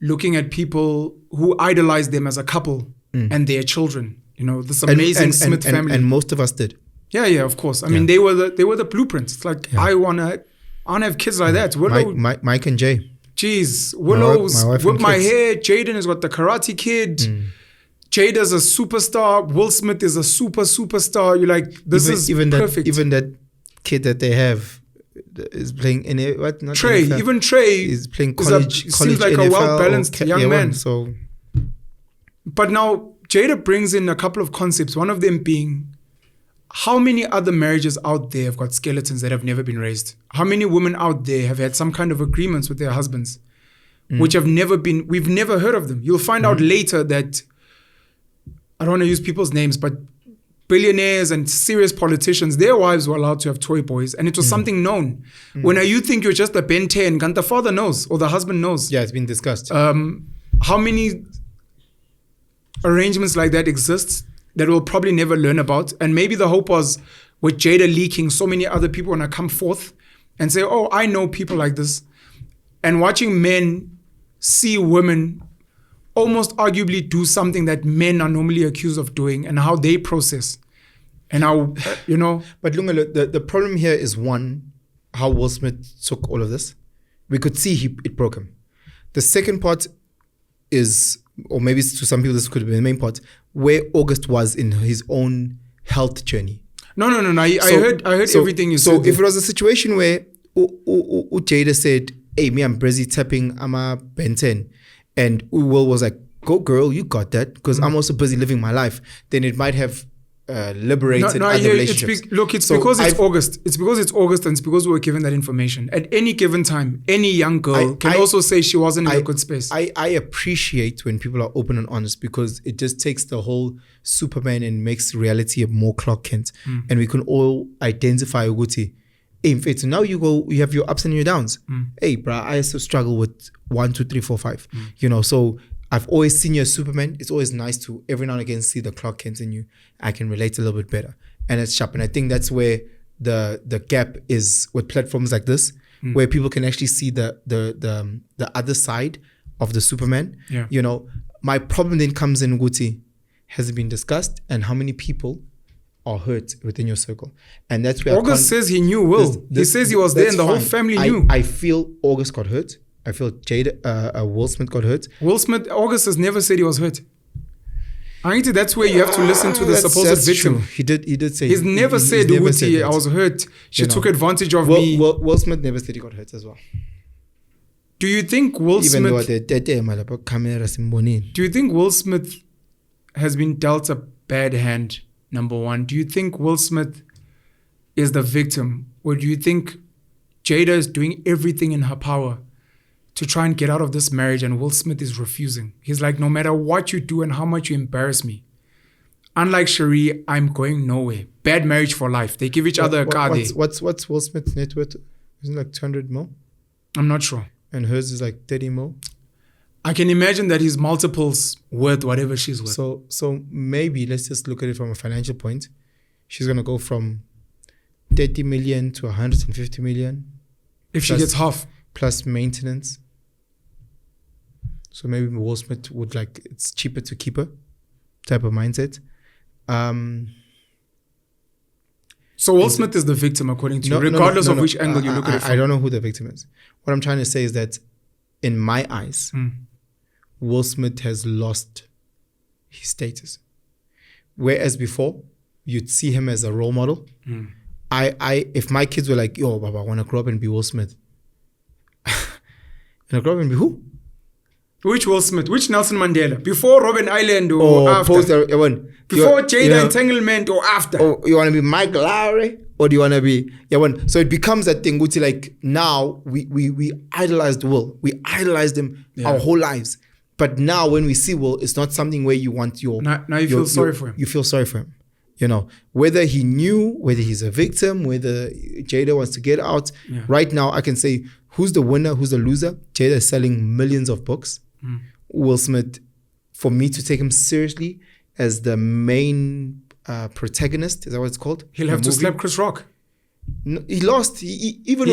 Looking at people who idolize them as a couple and their children, this amazing Smith family, and most of us did. Yeah, of course. I mean, they were the blueprints. It's like I wanna have kids like that. Willow, Mike and Jay. Jeez, Willow's with my hair. Jaden has got the Karate Kid. Jada's a superstar. Will Smith is a superstar. You're like, this is perfect. Even that kid that they have. Is playing in a, what? Not Trey. NFL. Even Trey is playing college. Seems like NFL, a well-balanced young man. So, but now Jada brings in a couple of concepts. One of them being, how many other marriages out there have got skeletons that have never been raised? How many women out there have had some kind of agreements with their husbands, which have never been? We've never heard of them. You'll find out later that I don't want to use people's names, but billionaires and serious politicians, their wives were allowed to have toy boys, and it was something known. When you think you're just a Ben 10, the father knows or the husband knows. Yeah, it's been discussed. How many arrangements like that exist that we'll probably never learn about. And maybe the hope was with Jada leaking, so many other people want to come forth and say, oh, I know people like this. And watching men see women almost arguably do something that men are normally accused of doing, and how they process. And how, But Lungelo, the problem here is, one, how Will Smith took all of this. We could see it broke him. The second part is, or maybe to some people this could have been the main part, where August was in his own health journey. No. I heard everything you said. So if it was a situation where Jada said, hey, me, I'm busy tapping, I'm a Penson, and Will was like, go girl, you got that, because I'm also busy living my life, then it might have liberated other relationships. It's because it's August. It's because it's August, and it's because we were given that information. At any given time, any young girl can also say she wasn't in a good space. I appreciate when people are open and honest, because it just takes the whole Superman and makes reality a more Clark Kent. And we can all identify Uguti. Hey, in fact, now you have your ups and your downs. Hey, bruh, I used to struggle with 1, 2, 3, 4, 5. So I've always seen you as Superman. It's always nice to every now and again see the Clark Kent in you. I can relate a little bit better, and it's sharp. And I think that's where the gap is with platforms like this, where people can actually see the other side of the Superman. Yeah. My problem then comes in, Guti, has it been discussed, and how many people are hurt within your circle? And that's where August says he knew Will. He says he was there, and the whole family knew. I feel August got hurt. I feel Will Smith got hurt. Will Smith, August has never said he was hurt. I think that's where you have to listen to the supposed victim. True. He did say. He's never said, I was hurt. She took advantage of me. Will Smith never said he got hurt as well. Do you think Will Smith... Do you think Will Smith has been dealt a bad hand, number one? Do you think Will Smith is the victim? Or do you think Jada is doing everything in her power to try and get out of this marriage, and Will Smith is refusing? He's like, no matter what you do and how much you embarrass me, unlike Cherie, I'm going nowhere. Bad marriage for life. They give each other a car there. What's Will Smith's net worth? Isn't it like 200 mil? I'm not sure. And hers is like 30 mil? I can imagine that his multiples worth whatever she's worth. So maybe let's just look at it from a financial point. She's going to go from 30 million to 150 million. If she gets half. Plus maintenance. So maybe Will Smith would like, it's cheaper to keep her type of mindset. So Will Smith is the victim, according to you, regardless of which angle you look at it from. I don't know who the victim is. What I'm trying to say is that in my eyes, Will Smith has lost his status. Whereas before, you'd see him as a role model. If my kids were like, yo, Baba, I want to grow up and be Will Smith. And grow up and be who? Which Will Smith? Which Nelson Mandela? Before Robben Island or after? Before Jada Entanglement or after? Oh, you want to be Mike Lowry? Or do you want to be... So it becomes that thing, like now we idolized Will. We idolized him our whole lives. But now when we see Will, it's not something where you want your... Now you feel sorry for him. You feel sorry for him. Whether he knew, whether he's a victim, whether Jada wants to get out. Yeah. Right now, I can say, who's the winner, who's the loser? Jada is selling millions of books. Will Smith, for me to take him seriously as the main protagonist, is that what it's called? He'll have to slap Chris Rock. No, he lost. Even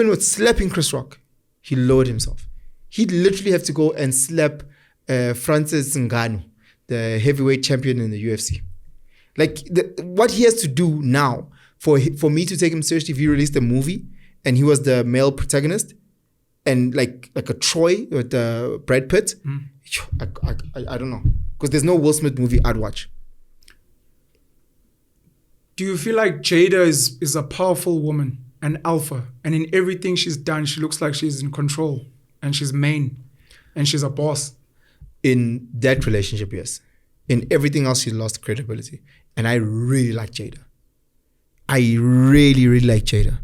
with slapping Chris Rock, he lowered himself. He'd literally have to go and slap Francis Ngannou, the heavyweight champion in the UFC. Like what he has to do now for me to take him seriously, if he released a movie and he was the male protagonist, and like a Troy with Brad Pitt, I don't know, because there's no Will Smith movie I'd watch. Do you feel like Jada is a powerful woman, an alpha, and in everything she's done, she looks like she's in control, and she's main, and she's a boss? In that relationship, yes. In everything else, she lost credibility. And I really like Jada. I really, really like Jada.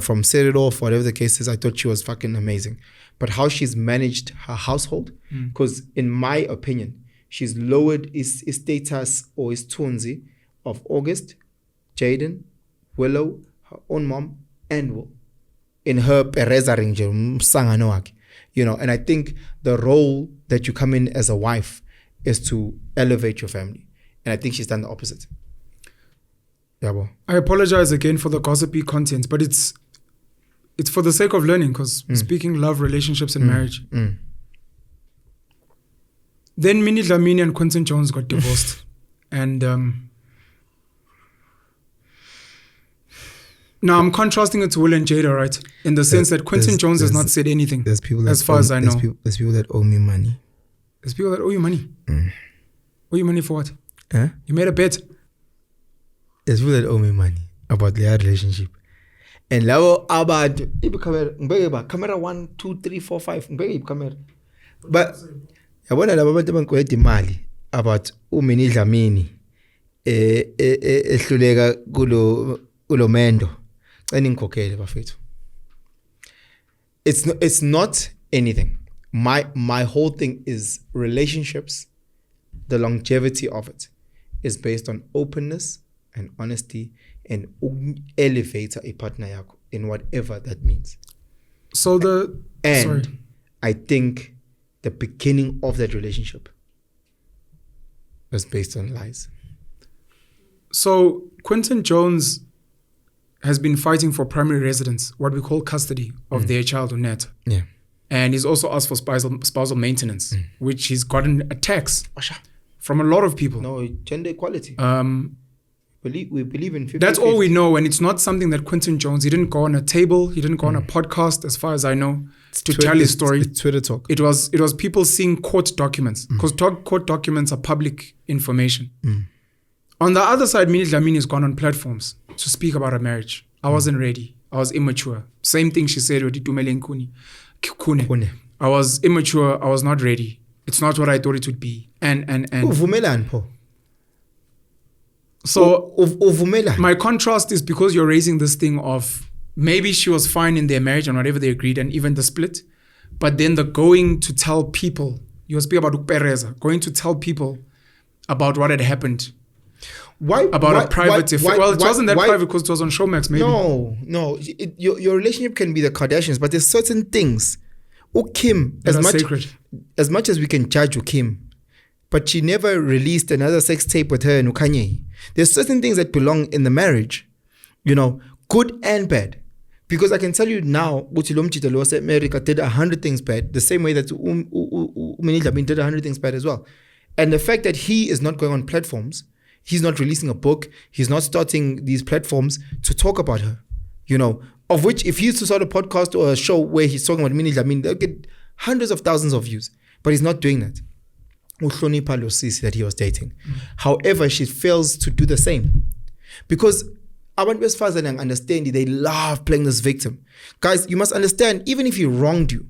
From Set It Off, whatever the case is, I thought she was fucking amazing. But how she's managed her household, because in my opinion, she's lowered his status or his tonzi of August, Jaden, Willow, her own mom, and Will. In her Pereza range, and I think the role that you come in as a wife is to elevate your family. And I think she's done the opposite. Yeah, well. I apologize again for the gossipy content, but it's for the sake of learning, because speaking love, relationships, and marriage. Then Minnie Dlamini and Quinton Jones got divorced. And now I'm contrasting it to Will and Jada, right? In the sense that Quinton Jones has not said anything, there's people that as far as I know. There's people that owe me money. There's people that owe you money. Owe you money for what? Huh? You made a bet. There's people that owe me money about their relationship. And now about camera 1, 2, 3, 4, 5. Camera. But I want to know about Minnie Dlamini ehluleka kulomendo. It's not anything. My whole thing is relationships. The longevity of it is based on openness and honesty and elevate a partner yako in whatever that means. I think the beginning of that relationship was based on lies. So Quinton Jones has been fighting for primary residence, what we call custody of their child, Unette. Yeah. And he's also asked for spousal maintenance, which he's gotten attacks from a lot of people. No, gender equality. We believe in 50-50. That's all we know, and it's not something that Quinton Jones, he didn't go on a table, he didn't go on a podcast, as far as I know, to tell his story. It's Twitter talk. It was people seeing court documents, because court documents are public information. On the other side, Minnie Dlamini has gone on platforms to speak about her marriage. I wasn't ready. I was immature. Same thing she said with Itumele Kune. I was immature. I was not ready. It's not what I thought it would be. And so my contrast is because you're raising this thing of maybe she was fine in their marriage and whatever they agreed and even the split, but then the going to tell people, you speak about Ukpereza, going to tell people about what had happened. It wasn't that private because it was on Showmax, maybe. No. Your relationship can be the Kardashians, but there's certain things. Kim, as much as we can judge Kim, but she never released another sex tape with her and Kanye. There's certain things that belong in the marriage, good and bad. Because I can tell you now, America did 100 things bad, the same way that Minnie Dlamini did 100 things bad as well. And the fact that he is not going on platforms, he's not releasing a book, he's not starting these platforms to talk about her, of which if he used to start a podcast or a show where he's talking about Minnie Dlamini, they'll get hundreds of thousands of views. But he's not doing that. That he was dating. However, she fails to do the same. Because abantu besifazane understand, they love playing this victim. Guys, you must understand, even if he wronged you,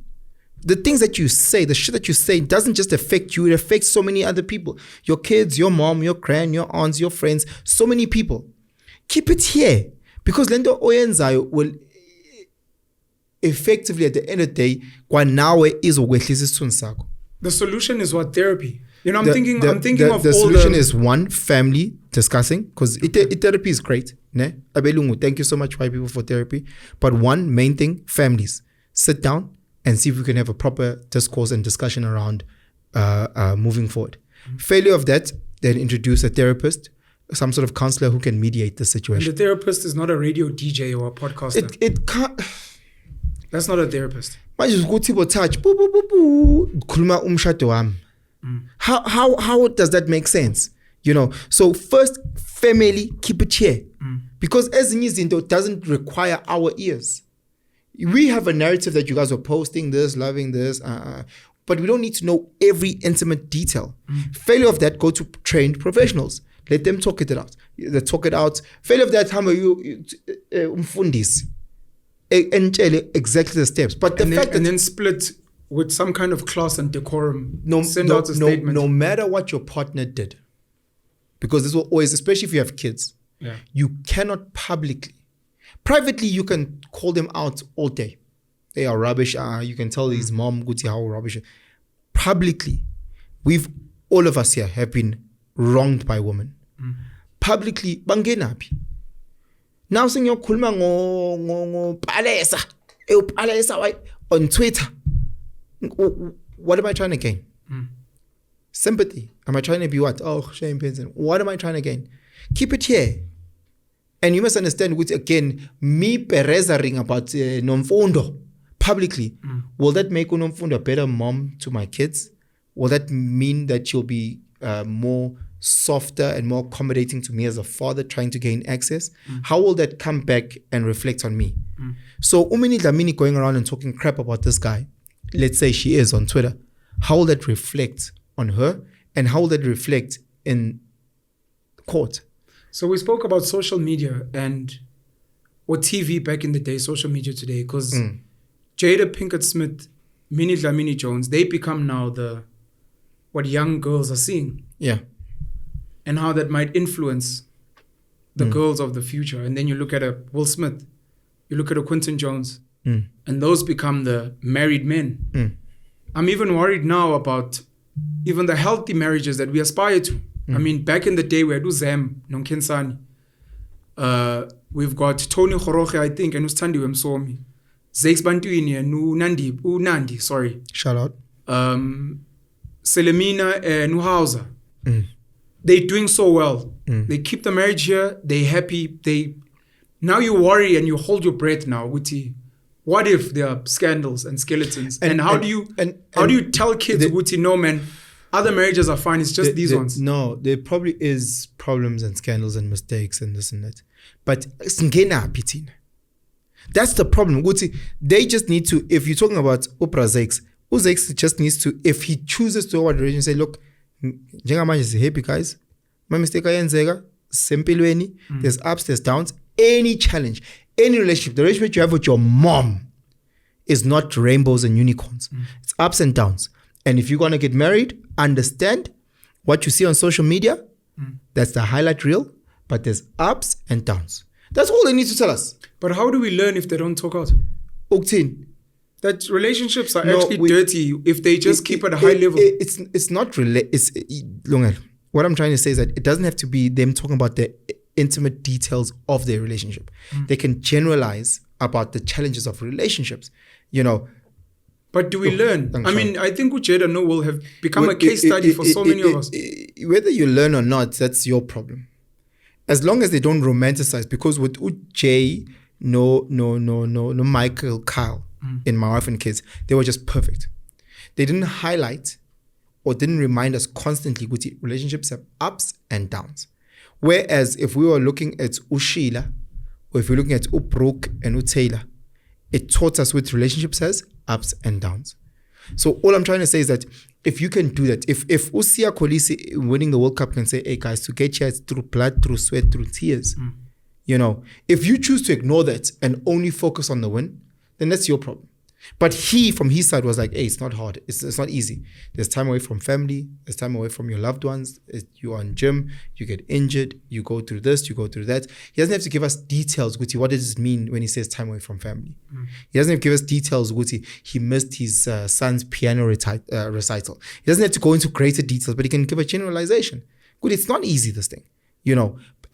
the things that you say, the shit that you say doesn't just affect you, it affects so many other people. Your kids, your mom, your gran, your aunts, your friends, so many people. Keep it here. Because lento oyenzayo will effectively at the end of the day, the solution is what? Therapy. I'm thinking of the solution is one, family discussing, because therapy is great. Ne? Abelungu, thank you so much, white people, for therapy. But one main thing, families. Sit down and see if we can have a proper discourse and discussion around moving forward. Failure of that, then introduce a therapist, some sort of counselor who can mediate the situation. And the therapist is not a radio DJ or a podcaster. It can't. That's not a therapist. How does that make sense? So first, family, keep it here. Because as Nizindo doesn't require our ears. We have a narrative that you guys are posting this, loving this, but we don't need to know every intimate detail. Failure of that, go to trained professionals. Let them talk it out. They talk it out. Failure of that, umfundis. Exactly the steps. But the fact and then split with some kind of class and decorum. Send out a statement. No matter what your partner did, because this will always, especially if you have kids, you cannot publicly. Privately, you can call them out all day. They are rubbish. You can tell his mom, Guti, how rubbish. Publicly, all of us here have been wronged by women. Publicly, bangenapi. Now saying your kulma ngo palesa on Twitter. What am I trying to gain? Sympathy. Am I trying to be what? Oh, shame, Penson. What am I trying to gain? Keep it here. And you must understand, which again, me perezaring about nomfundo publicly, will that make unomfundo a better mom to my kids? Will that mean that she'll be more softer and more accommodating to me as a father trying to gain access? How will that come back and reflect on me? So Minnie Dlamini going around and talking crap about this guy, let's say she is on Twitter, how will that reflect on her, and how will that reflect in court? So we spoke about social media or TV back in the day, social media today, because Jada Pinkett Smith, Minnie Dlamini Jones, they become now what young girls are seeing. Yeah. And how that might influence the girls of the future. And then you look at a Will Smith, you look at a Quinton Jones, and those become the married men. I'm even worried now about even the healthy marriages that we aspire to. I mean, back in the day, we had Uzem, Nonkensani. We've got Tony Khoroge, I think, and Ustandiwe Msomi. Zakes Bantuini and Nandi, sorry. Shout out. Selemina and Nuhauser. They're doing so well. They keep the marriage here. They're happy. Now you worry and you hold your breath now, Wuti. What if there are scandals and skeletons? And how do you tell kids, Wuti, no man, other marriages are fine, it's just these ones? No, there probably is problems and scandals and mistakes and this and that. But that's the problem. Wuti, they just need to, if you're talking about Oprah Zakes, Zakes just needs to, if he chooses to go one direction, say, look, njengamanje is happy guys, my mistake ayenzeka sempilweni, there's ups, there's downs, any challenge, any relationship, the relationship you have with your mom is not rainbows and unicorns. It's ups and downs. And if you're going to get married, understand what you see on social media, that's the highlight reel, but there's ups and downs. That's all they need to tell us. But how do we learn if they don't talk out? Uktin, that relationships are dirty if they just keep at a high level. It's not what I'm trying to say is that it doesn't have to be them talking about the intimate details of their relationship. They can generalize about the challenges of relationships, But do we learn? I mean, I think Jada will have become a case study for so many of us. Whether you learn or not, that's your problem. As long as they don't romanticize, because with Jay, no Michael, Kyle, in My Wife and Kids, they were just perfect. They didn't highlight or didn't remind us constantly that relationships have ups and downs. Whereas if we were looking at Ushila, or if we're looking at Brooke and Taylor, it taught us what relationships has ups and downs. So all I'm trying to say is that if you can do that, if Usia Kolisi winning the World Cup can say, hey guys, to get here it's through blood, through sweat, through tears, if you choose to ignore that and only focus on the win, then that's your problem. But he, from his side, was like, hey, it's not hard. It's not easy. There's time away from family. There's time away from your loved ones. You are in gym. You get injured. You go through this. You go through that. He doesn't have to give us details, Guti. What does it mean when he says time away from family? He doesn't have to give us details, Guti. He missed his son's piano recital. He doesn't have to go into greater details, but he can give a generalization. Good, it's not easy, this thing,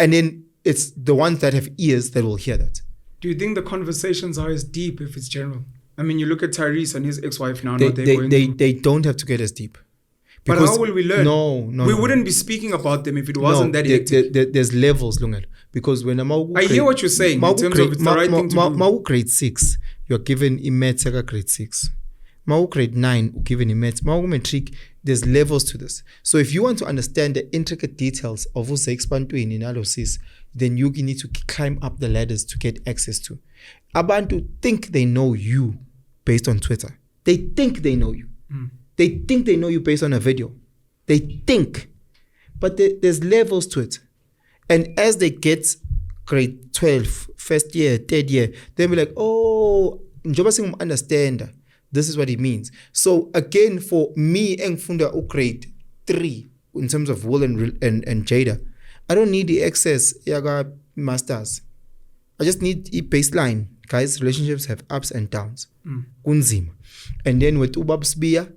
And then it's the ones that have ears that will hear that. Do you think the conversations are as deep if it's general? I mean, you look at Tyrese and his ex-wife now. They don't have to get as deep. But how will we learn? No. We wouldn't be speaking about them if it wasn't that hectic. There's levels, Lungel. Because when I hear what you're saying in terms of it's the right thing to do. Grade 6, you're given imet grade 6. Grade 9, you're given imet. Matric, there's levels to this. So if you want to understand the intricate details of who's expanding in analysis, then you need to climb up the ladders to get access to. Abantu think they know you based on Twitter. They think they know you. They think they know you based on a video. They think. But there's levels to it. And as they get grade 12, first year, third year, they'll be like, oh, njoba understand. This is what it means. So again, for me, Engfunda grade 3, in terms of Will and Jada, I don't need the excess Yaga masters. I just need a baseline. Guys, relationships have ups and downs. Kunzima. And then with Ubabsbia,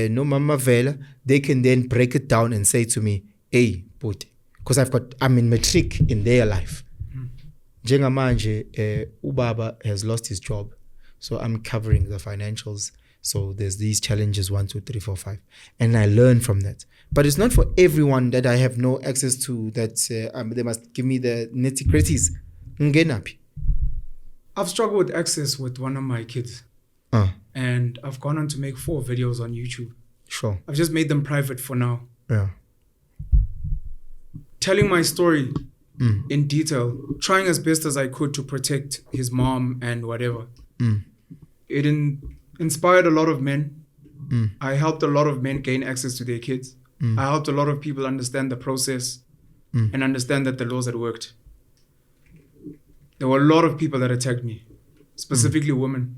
no Mama Vela, they can then break it down and say to me, hey, Puti, because I'm in matric in their life. Jengamanje, Ubaba has lost his job. So I'm covering the financials. So there's these challenges 1, 2, 3, 4, 5. And I learn from that. But it's not for everyone that I have no access to, that they must give me the nitty-gritties. Ngenapi. I've struggled with access with one of my kids. And I've gone on to make 4 videos on YouTube. Sure. I've just made them private for now. Yeah. Telling my story in detail, trying as best as I could to protect his mom and whatever. It inspired a lot of men. I helped a lot of men gain access to their kids. I helped a lot of people understand the process and understand that the laws had worked. There were a lot of people that attacked me, specifically women,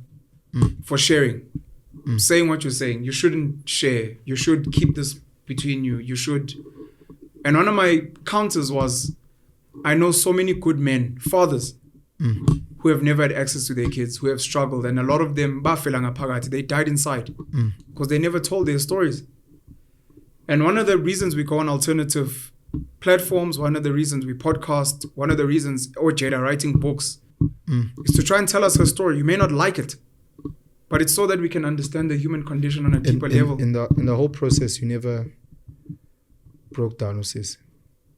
for sharing, saying what you're saying. You shouldn't share. You should keep this between you. You should. And one of my counters was, I know so many good men, fathers, who have never had access to their kids, who have struggled. And a lot of them, they died inside because they never told their stories. And one of the reasons we go on alternative platforms, one of the reasons we podcast, one of the reasons, Jada writing books, is to try and tell us her story. You may not like it, but it's so that we can understand the human condition on a deeper level. In the whole process, you never broke down, sis.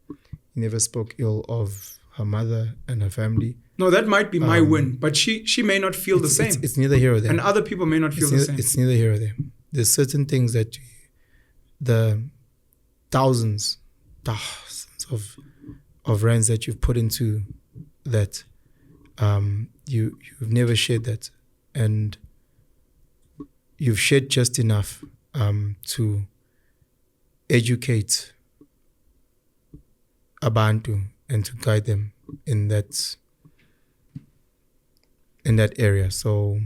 You never spoke ill of her mother and her family. No, that might be my win, but she may not feel the same. It's neither here or there. And other people may not feel the same. It's neither here or there. There's certain things that the thousands of rands that you've put into that, you've never shared that, and you've shared just enough to educate abantu and to guide them in that area. So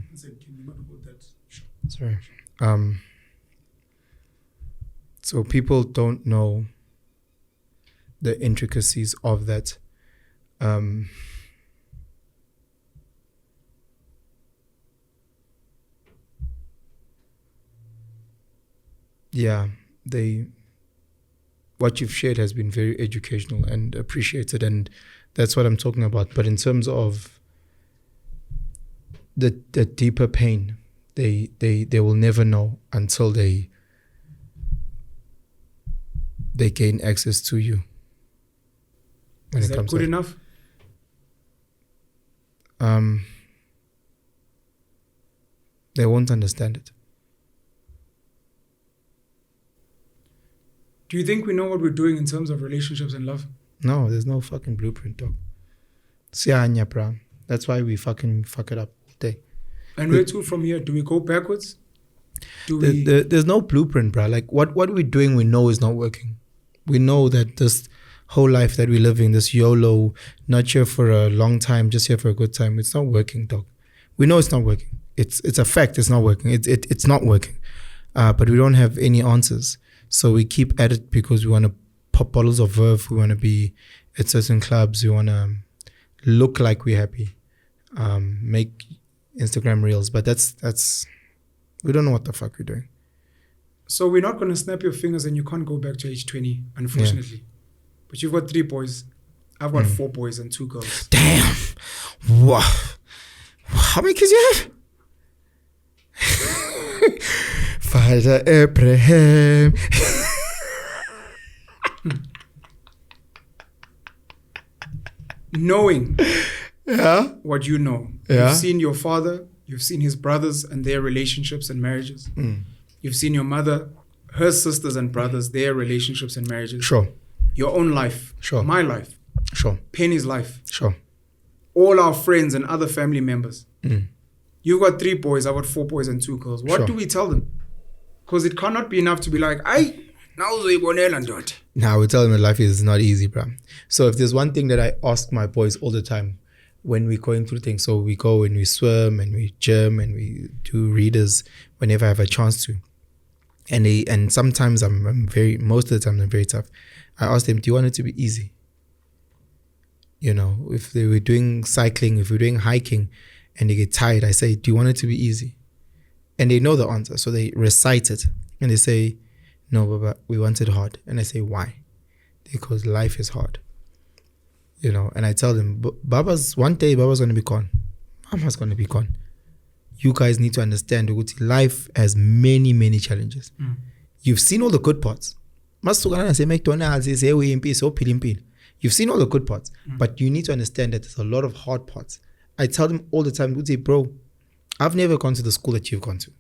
sorry. So people don't know the intricacies of that. What you've shared has been very educational and appreciated, and that's what I'm talking about. But in terms of the deeper pain, they will never know until they gain access to you. Is that good enough? They won't understand it. Do you think we know what we're doing in terms of relationships and love? No, there's no fucking blueprint, dog. Sianya, bro. That's why we fucking fuck it up all day. And where to from here? Do we go backwards? There's no blueprint, bro. Like what we're doing, we know is not working. We know that this whole life that we're living, this YOLO, not here for a long time, just here for a good time, it's not working, dog. We know it's not working. It's a fact. It's not working. It's not working. But we don't have any answers. So we keep at it because we want to pop bottles of Verve. We want to be at certain clubs. We want to look like we're happy. Make Instagram reels. But that's we don't know what the fuck we're doing. So we're not going to snap your fingers and you can't go back to age 20, unfortunately. Yeah. But you've got 3 boys. I've got 4 boys and 2 girls. Damn. Wow. How many kids you have? Father Abraham. Knowing what you know. You've seen your father, you've seen his brothers and their relationships and marriages. You've seen your mother, her sisters and brothers, their relationships and marriages. Sure. Your own life. Sure. My life. Sure. Penny's life. Sure. All our friends and other family members. You've got 3 boys, I've got 4 boys and 2 girls. What do we tell them? Because it cannot be enough to be like, now we tell them that life is not easy, bro. So if there's one thing that I ask my boys all the time when we're going through things, so we go and we swim and we gym and we do readers whenever I have a chance to. And sometimes most of the time I'm very tough. I ask them, do you want it to be easy? You know, if they were doing cycling, if we're doing hiking and they get tired, I say, do you want it to be easy? And they know the answer, so they recite it. And they say, no, Baba, we want it hard. And I say, why? Because life is hard. You know, and I tell them, one day Baba's going to be gone. Mama's going to be gone. You guys need to understand that life has many, many challenges. You've seen all the good parts. masukana say McDonald's is you've seen all the good parts, but you need to understand that there's a lot of hard parts. I tell them all the time, say, bro, I've never gone to the school that you've gone to.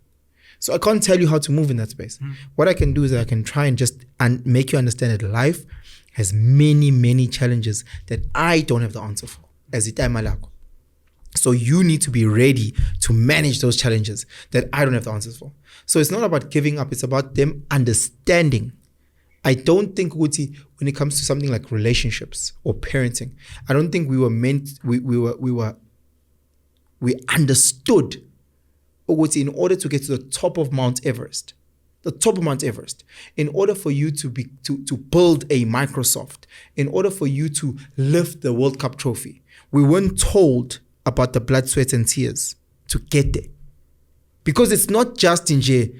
So I can't tell you how to move in that space. What I can do is I can try and just make you understand that life has many, many challenges that I don't have the answer for. As it malako. So you need to be ready to manage those challenges that I don't have the answers for. So it's not about giving up. It's about them understanding. I don't think, Uti, when it comes to something like relationships or parenting, I don't think we understood, Uti, in order to get to the top of Mount Everest, in order for you to build a Microsoft, in order for you to lift the World Cup trophy, we weren't told about the blood, sweat, and tears to get there. Because it's not just in J.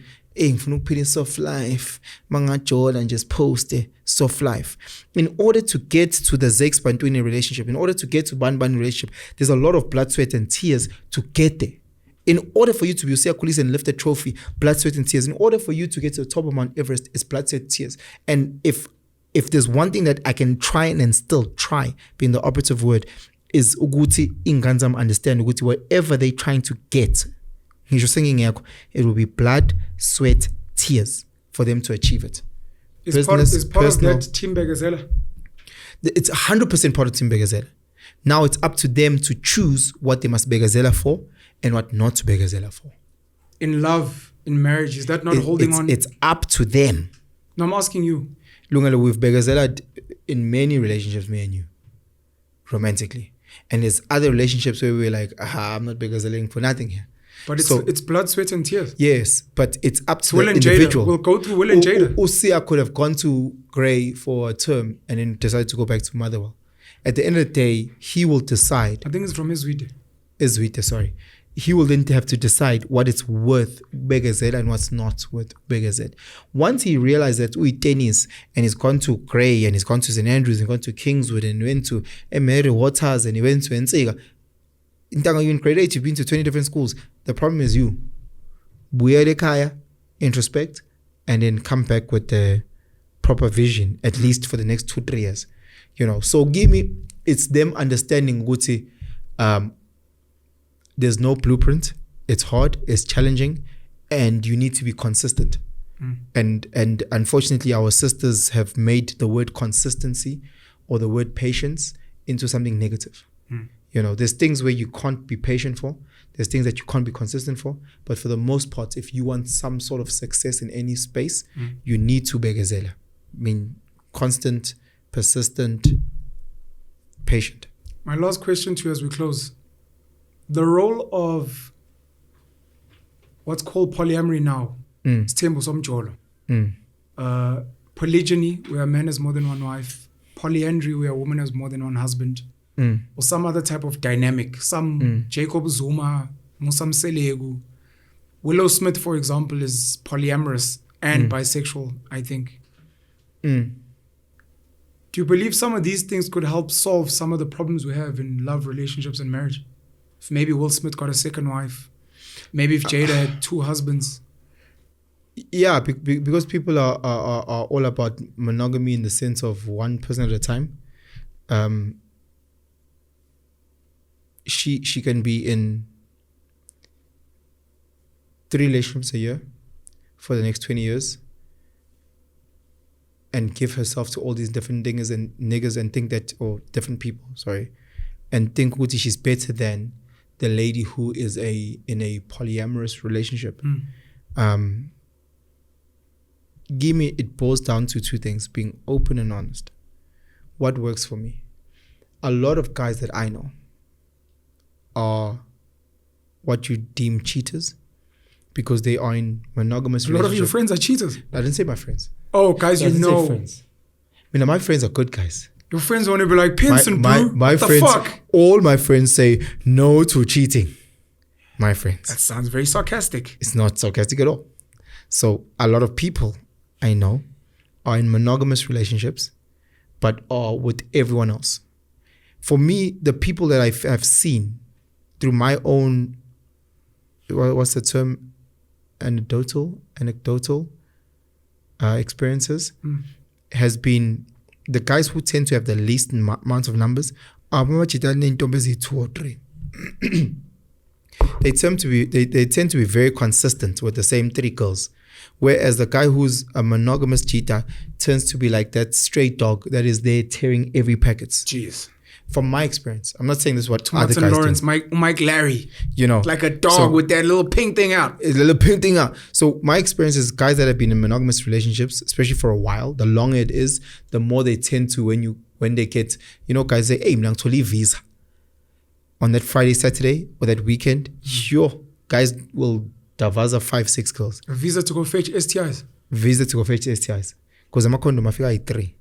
soft life, manga Jordan just post soft life. In order to get to the Zex Bantwini relationship, in order to get to Ban relationship, there's a lot of blood, sweat, and tears to get there. In order for you to be Usia Kulis and lift a trophy, blood, sweat, and tears. In order for you to get to the top of Mount Everest, it's blood, sweat, tears. And if there's one thing that I can try and still try, being the operative word, is Uguti Inganzam understand Uguti, whatever they're trying to get, it will be blood, sweat, tears for them to achieve it. Is part of that Team Begazela? It's 100% part of Team Begazela. Now it's up to them to choose what they must Begazela for and what not to Begazela for. In love, in marriage, is that not holding on? It's up to them. No, I'm asking you. Lungalo, we've Begazela in many relationships, me and you, romantically. And there's other relationships where we're like, I'm not Begazeling for nothing here. But it's blood, sweat, and tears. Yes, but it's up to Will the and individual. Jada. We'll go through Will and Jada. Usia could have gone to Grey for a term and then decided to go back to Motherwell. At the end of the day, he will decide. I think it's from Izwite, sorry. He will then have to decide what it's worth Begazet and what's not worth Begazet. Once he realized that tennis and he's gone to Grey and he's gone to St. Andrews and gone to Kingswood and went to Emery Waters and he went to Nsega. In Tanga, in grade 8, you've been to 20 different schools. The problem is you. Buya kaya, introspect, and then come back with the proper vision, at least for the next 2-3 years. So it's them understanding, Guti, there's no blueprint. It's hard, it's challenging, and you need to be consistent. And unfortunately, our sisters have made the word consistency or the word patience into something negative. There's things where you can't be patient for. There's things that you can't be consistent for. But for the most part, if you want some sort of success in any space, you need to begazela. Constant, persistent, patient. My last question to you as we close. The role of what's called polyamory now, Stembo Somjolo. Polygyny, where a man has more than one wife. Polyandry, where a woman has more than one husband. Or some other type of dynamic. Some Jacob Zuma, Musam Selegu. Willow Smith, for example, is polyamorous and bisexual, I think. Do you believe some of these things could help solve some of the problems we have in love, relationships, and marriage? If maybe Will Smith got a second wife, maybe if Jada had 2 husbands. Yeah, because people are all about monogamy in the sense of one person at a time. She can be in 3 relationships a year for the next 20 years and give herself to all these different niggas and think that, or different people, sorry, and think Uti she's better than the lady who is in a polyamorous relationship. It boils down to 2 things: being open and honest. What works for me? A lot of guys that I know are what you deem cheaters because they are in monogamous relationships. A lot of your friends are cheaters. I didn't say my friends. Oh, guys, friends. My friends are good guys. Your friends want to be like, Penson, my what friends, the fuck? All my friends say no to cheating. My friends. That sounds very sarcastic. It's not sarcastic at all. So a lot of people I know are in monogamous relationships, but are with everyone else. For me, the people that I've seen through my own, what's the term? Anecdotal experiences. has been the guys who tend to have the least amount of numbers are 2 or 3. They tend to be very consistent with the same 3 girls. Whereas the guy who's a monogamous cheater tends to be like that stray dog that is there tearing every packet. Jeez. From my experience, I'm not saying this is what Thomas other and guys Lawrence, do. Mike Larry. You know, like a dog with that little pink thing out. A little pink thing out. So my experience is guys that have been in monogamous relationships, especially for a while, the longer it is, the more they tend to when they get, guys say, hey, I'm to leave visa on that Friday, Saturday, or that weekend. Sure, guys will davaza 5-6 girls. A visa to go fetch STIs. Visa to go fetch STIs. Because I'm a condom, I feel like 3.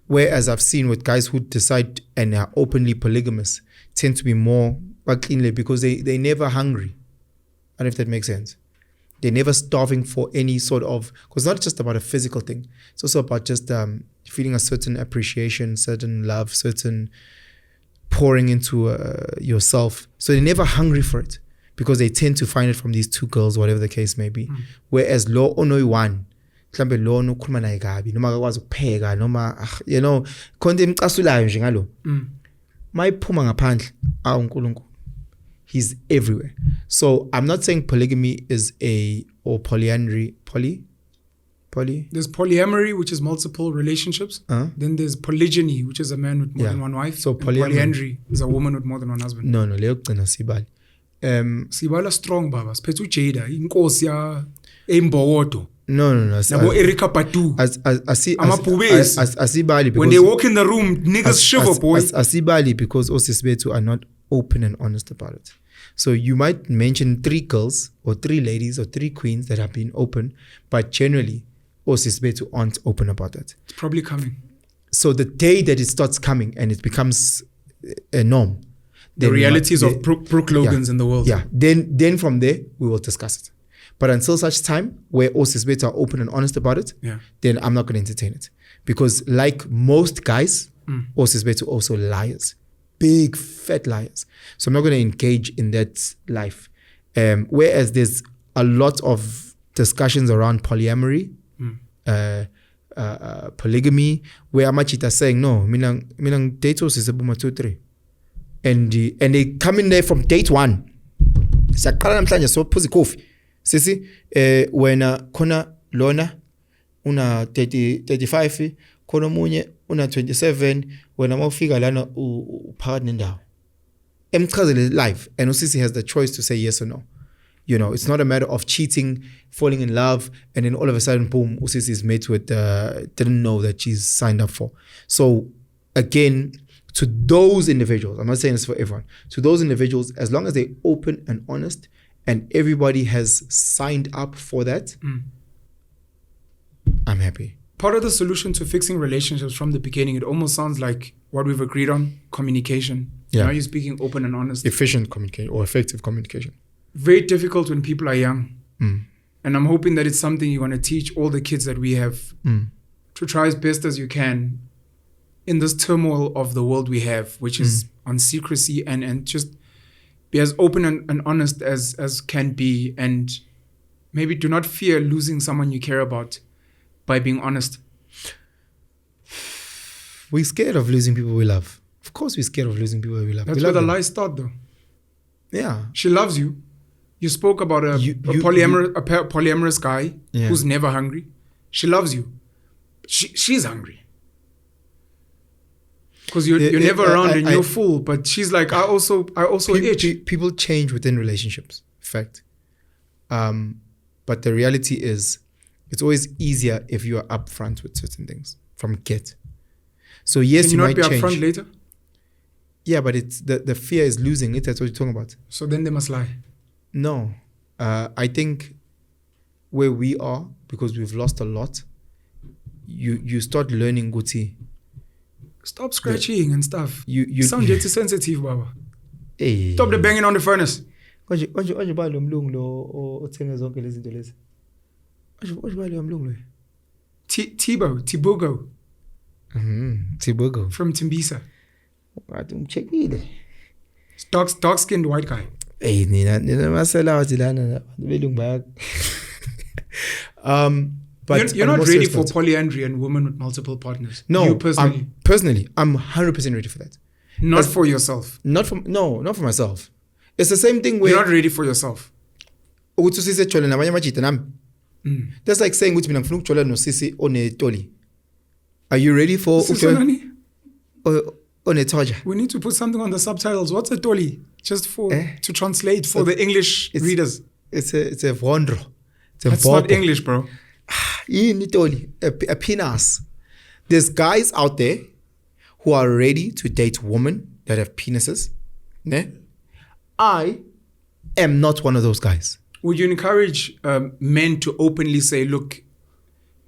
Whereas I've seen with guys who decide and are openly polygamous tend to be more cleanly because they're never hungry. I don't know if that makes sense. They're never starving for any sort of, because it's not just about a physical thing. It's also about just feeling a certain appreciation, certain love, certain pouring into yourself. So they're never hungry for it because they tend to find it from these 2 girls, whatever the case may be. Whereas lo ono one, mhlambe lo nokhuluma naye kabi noma akakwazi ukupheka noma khonto emcasulayo nje ngalo mayiphuma ngaphandle uNkulunkulu, he's everywhere. So I'm not saying polygamy is or polyandry. There's polyamory, which is multiple relationships. Then there's polygyny, which is a man with more than one wife. So polyandry is a woman with more than one husband. No, leyo gcina sibali. Sibala strong baba. Siphethe uJada, inkosi ya eMbokodo. No. Nabo Erika Patu. Asibali because when they walk in the room, niggas shiver, boy. Asibali because Osisbetu are not open and honest about it. So you might mention 3 girls or 3 ladies or 3 queens that have been open, but generally Osisbetu aren't open about that. It's probably coming. So the day that it starts coming and it becomes a norm, the realities of Brooke Logans in the world. Yeah. Then from there we will discuss it. But until such time where Osisbetu are open and honest about it, then I'm not going to entertain it. Because like most guys, Osisbetu also liars. Big, fat liars. So I'm not going to engage in that life. Whereas there's a lot of discussions around polyamory, polygamy, where Amachita saying, no, minang date Osisebuma 2-3. And they come in there from date 1. Sakala namhlanje so phuza coffee. Sisi wena khona lona una 35 khona omunye una 27 wena mawufika lana uphakathi nendawo emchazele live and usisi has the choice to say yes or no. It's not a matter of cheating, falling in love, and then all of a sudden boom usisi is met with didn't know that she's signed up for. So again, to those individuals, I'm not saying this for everyone, to those individuals, as long as they're open and honest and everybody has signed up for that, I'm happy. Part of the solution to fixing relationships from the beginning, it almost sounds like what we've agreed on, communication. Yeah. Now you're speaking open and honest. Efficient communication or effective communication. Very difficult when people are young. And I'm hoping that it's something you want to teach all the kids that we have to try as best as you can in this turmoil of the world we have, which is on secrecy and just be as open and honest as can be, and maybe do not fear losing someone you care about by being honest. We're scared of losing people we love. Of course we're scared of losing people we love. That's where the lies start though. Yeah. She loves you. You spoke about a polyamorous guy who's never hungry. She loves you. She's hungry. Because you're never around and you're full, but she's like, I also itch. People change within relationships, in fact. But the reality is, it's always easier if you are upfront with certain things from get. So yes, you might change. Can you not be upfront later? Yeah, but it's the fear is losing it. That's what you're talking about. So then they must lie. No, I think where we are, because we've lost a lot, you start learning Guti. Stop scratching and stuff. You sound too sensitive, Baba. Hey. Stop the banging on the furnace. Tibogo. Tibogo. From Timbisa. Dark-skinned white guy. But you're on not more ready serious for note- polyandry and women with multiple partners. No, you personally. I'm 100% ready for that. Not for yourself. Not for myself. It's the same thing where You're not ready for yourself. ukuthi usisi ejole nabanye amajita nami. That's like saying ukuthi mina ngifuna ukujola nosisi onetoli. Are you ready for onetoja? We need to put something on the subtitles. What's a toli? Just to translate for the English readers. It's a vondro. That's not English, bro. A penis. There's guys out there who are ready to date women that have penises. Ne? I am not one of those guys. Would you encourage men to openly say, look,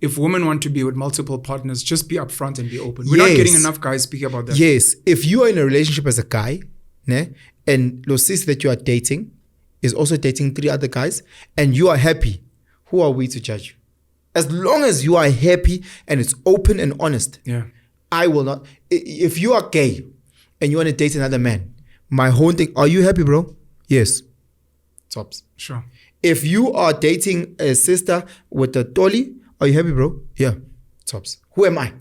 if women want to be with multiple partners, just be upfront and be open? We're not getting enough guys speaking about that. Yes. If you are in a relationship as a guy, ne, and the sis that you are dating is also dating 3 other guys, and you are happy, who are we to judge you? As long as you are happy and it's open and honest, I will not. If you are gay and you want to date another man, my whole thing, are you happy, bro? Yes. Tops. Sure. If you are dating a sister with a toli, are you happy, bro? Yeah. Tops. Who am I?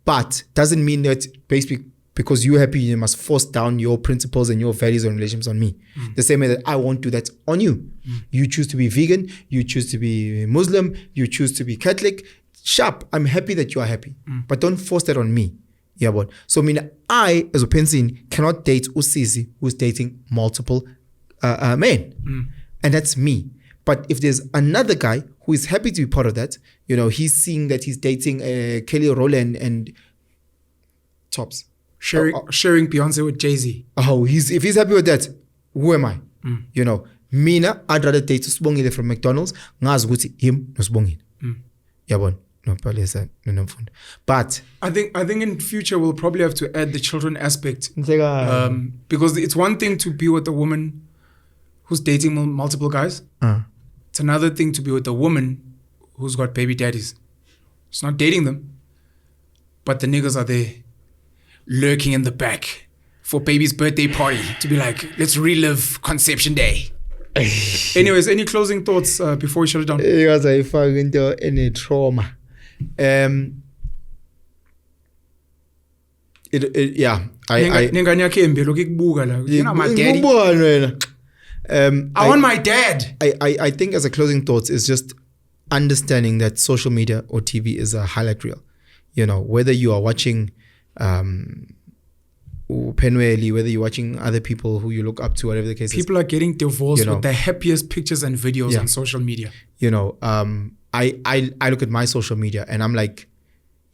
But doesn't mean that basically because you're happy, you must force down your principles and your values and relationships on me. The same way that I won't do that on you. You choose to be vegan, you choose to be Muslim, you choose to be Catholic. Sharp. I'm happy that you are happy. But don't force that on me. Yeah, but so I, as a Penson, cannot date Usisi who's dating multiple men. And that's me. But if there's another guy who is happy to be part of that, he's seeing that he's dating Kelly Rowland and tops. Sharing Beyonce with Jay-Z. Oh, if he's happy with that, who am I? Mina, I'd rather date Usbongile from McDonald's. Ngazi ukuthi him Usbongile. Yabon. No, but I think in future we'll probably have to add the children aspect. Because it's one thing to be with a woman who's dating multiple guys. It's another thing to be with a woman who's got baby daddies. It's not dating them, but the niggas are there lurking in the back for baby's birthday party to be like, let's relive conception day. Anyways, any closing thoughts before we shut it down? Because I found into any trauma. I want my dad. I think as a closing thoughts is just understanding that social media or TV is a highlight reel. Whether you are watching Penuel, whether you're watching other people who you look up to, whatever the case is. People are getting divorced with the happiest pictures and videos on social media. I look at my social media and I'm like,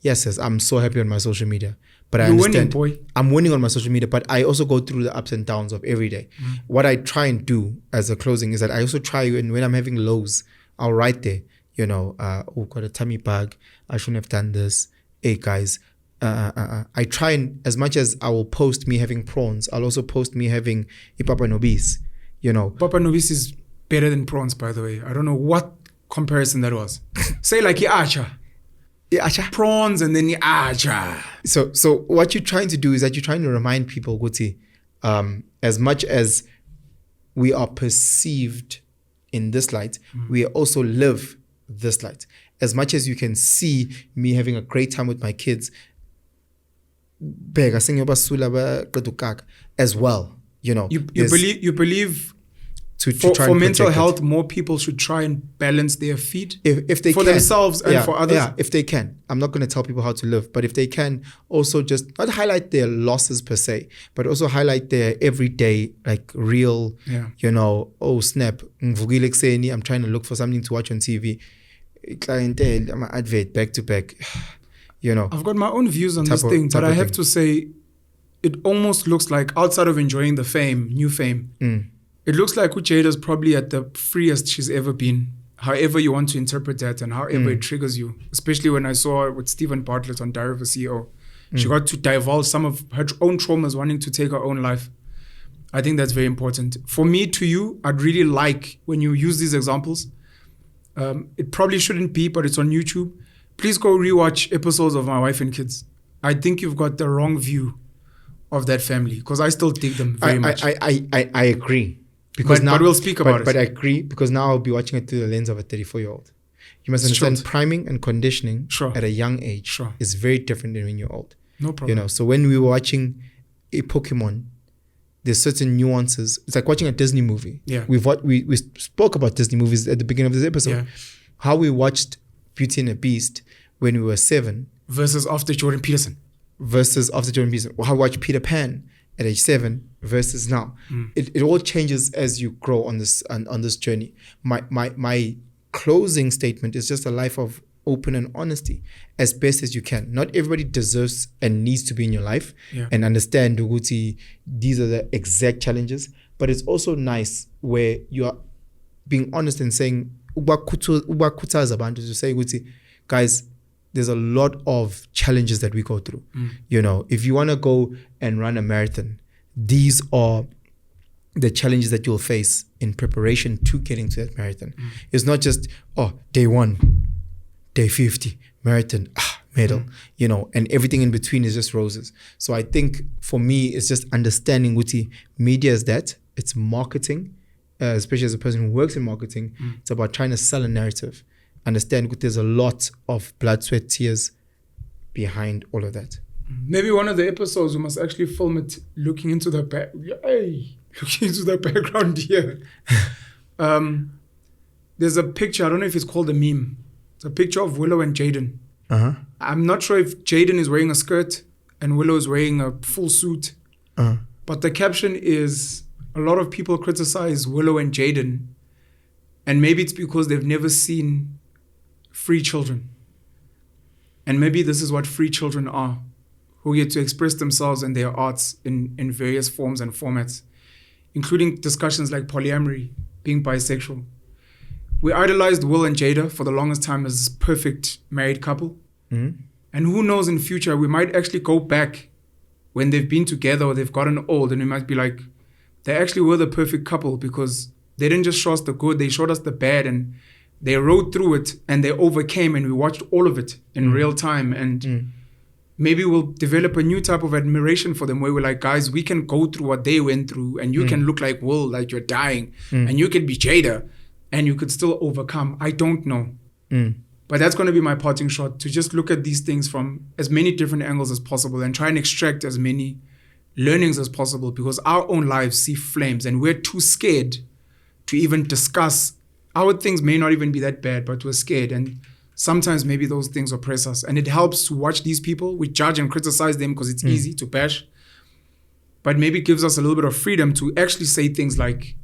yes, I'm so happy on my social media. But I You're understand winning, boy. I'm winning on my social media, but I also go through the ups and downs of every day. What I try and do as a closing is that I also try, and when I'm having lows, I'll write there, got a tummy bug, I shouldn't have done this. Hey guys, I try and, as much as I will post me having prawns, I'll also post me having Papa Nobis, Papa Nobis is better than prawns, by the way. I don't know what comparison that was. Say like Acha. Prawns and then Acha. So what you're trying to do is that you're trying to remind people, Guti, as much as we are perceived in this light, we also live this light. As much as you can see me having a great time with my kids, as well, You believe for mental health, more people should try and balance their feet if they for can. themselves and for others. Yeah, if they can. I'm not going to tell people how to live, but if they can, also just not highlight their losses per se, but also highlight their everyday, like real, oh snap, I'm trying to look for something to watch on TV. Clientele, I'm an advert back to back. I've got my own views on this thing, but I have to say, it almost looks like, outside of enjoying the fame, new fame, it looks like Jada's probably at the freest she's ever been. However you want to interpret that and however it triggers you. Especially when I saw with Stephen Bartlett on Diary of a CEO. She got to divulge some of her own traumas, wanting to take her own life. I think that's very important. For me, to you, I'd really like when you use these examples, it probably shouldn't be, but it's on YouTube. Please go rewatch episodes of My Wife and Kids. I think you've got the wrong view of that family because I still dig them very much. I agree. Because but we'll speak about it. But I agree because now I'll be watching it through the lens of a 34-year-old. You must understand priming and conditioning Sure. at a young age Sure. is very different than when you're old. No problem. You know, so when we were watching a Pokemon, there's certain nuances. It's like watching a Disney movie. Yeah. We spoke about Disney movies at the beginning of this episode. Yeah. How we watched Beauty and the Beast when we were 7 versus after Jordan Peterson. Or how we watch Peter Pan at age 7 versus now. It all changes as you grow on this journey. My closing statement is just a life of open and honesty as best as you can. Not everybody deserves and needs to be in your life and understand Uguti, these are the exact challenges. But it's also nice where you are being honest and saying, to say, Uguti, guys, there's a lot of challenges that we go through. You know, if you want to go and run a marathon, these are the challenges that you'll face in preparation to getting to that marathon. It's not just, day 1, day 50, marathon, medal, you know, and everything in between is just roses. So I think for me, it's just understanding Wuti, media is that, it's marketing, especially as a person who works in marketing, it's about trying to sell a narrative. Understand there's a lot of blood, sweat, tears behind all of that. Maybe one of the episodes we must actually film it looking into the background here. There's a picture, I don't know if it's called a meme. It's a picture of Willow and Jaden. I'm not sure if Jaden is wearing a skirt and Willow is wearing a full suit. But the caption is, a lot of people criticize Willow and Jaden, and maybe it's because they've never seen free children. And maybe this is what free children are, who get to express themselves and their arts in various forms and formats, including discussions like polyamory, being bisexual. We idolized Will and Jada for the longest time as this perfect married couple. And who knows, in future, we might actually go back when they've been together or they've gotten old, and we might be like, they actually were the perfect couple because they didn't just show us the good, they showed us the bad, and they rode through it and they overcame, and we watched all of it in real time. And maybe we'll develop a new type of admiration for them where we're like, guys, we can go through what they went through, and you can look like Will, like you're dying, and you can be Jada, and you could still overcome. I don't know. But that's going to be my parting shot, to just look at these things from as many different angles as possible and try and extract as many learnings as possible, because our own lives see flames and we're too scared to even discuss. Our things may not even be that bad, but we're scared. And sometimes maybe those things oppress us. And it helps to watch these people. We judge and criticize them because it's easy to bash. But maybe it gives us a little bit of freedom to actually say things like,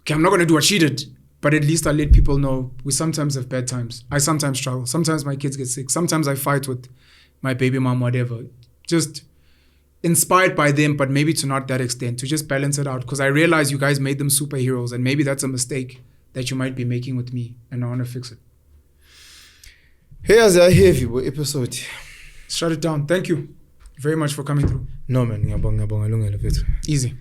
okay, I'm not going to do what she did, but at least I let people know we sometimes have bad times. I sometimes struggle. Sometimes my kids get sick. Sometimes I fight with my baby mom, whatever. Just inspired by them, but maybe to not that extent, to just balance it out. Because I realize you guys made them superheroes, and maybe that's a mistake that you might be making with me, and I want to fix it. Here's a heavy episode. Shut it down. Thank you very much for coming through. No, man. Easy.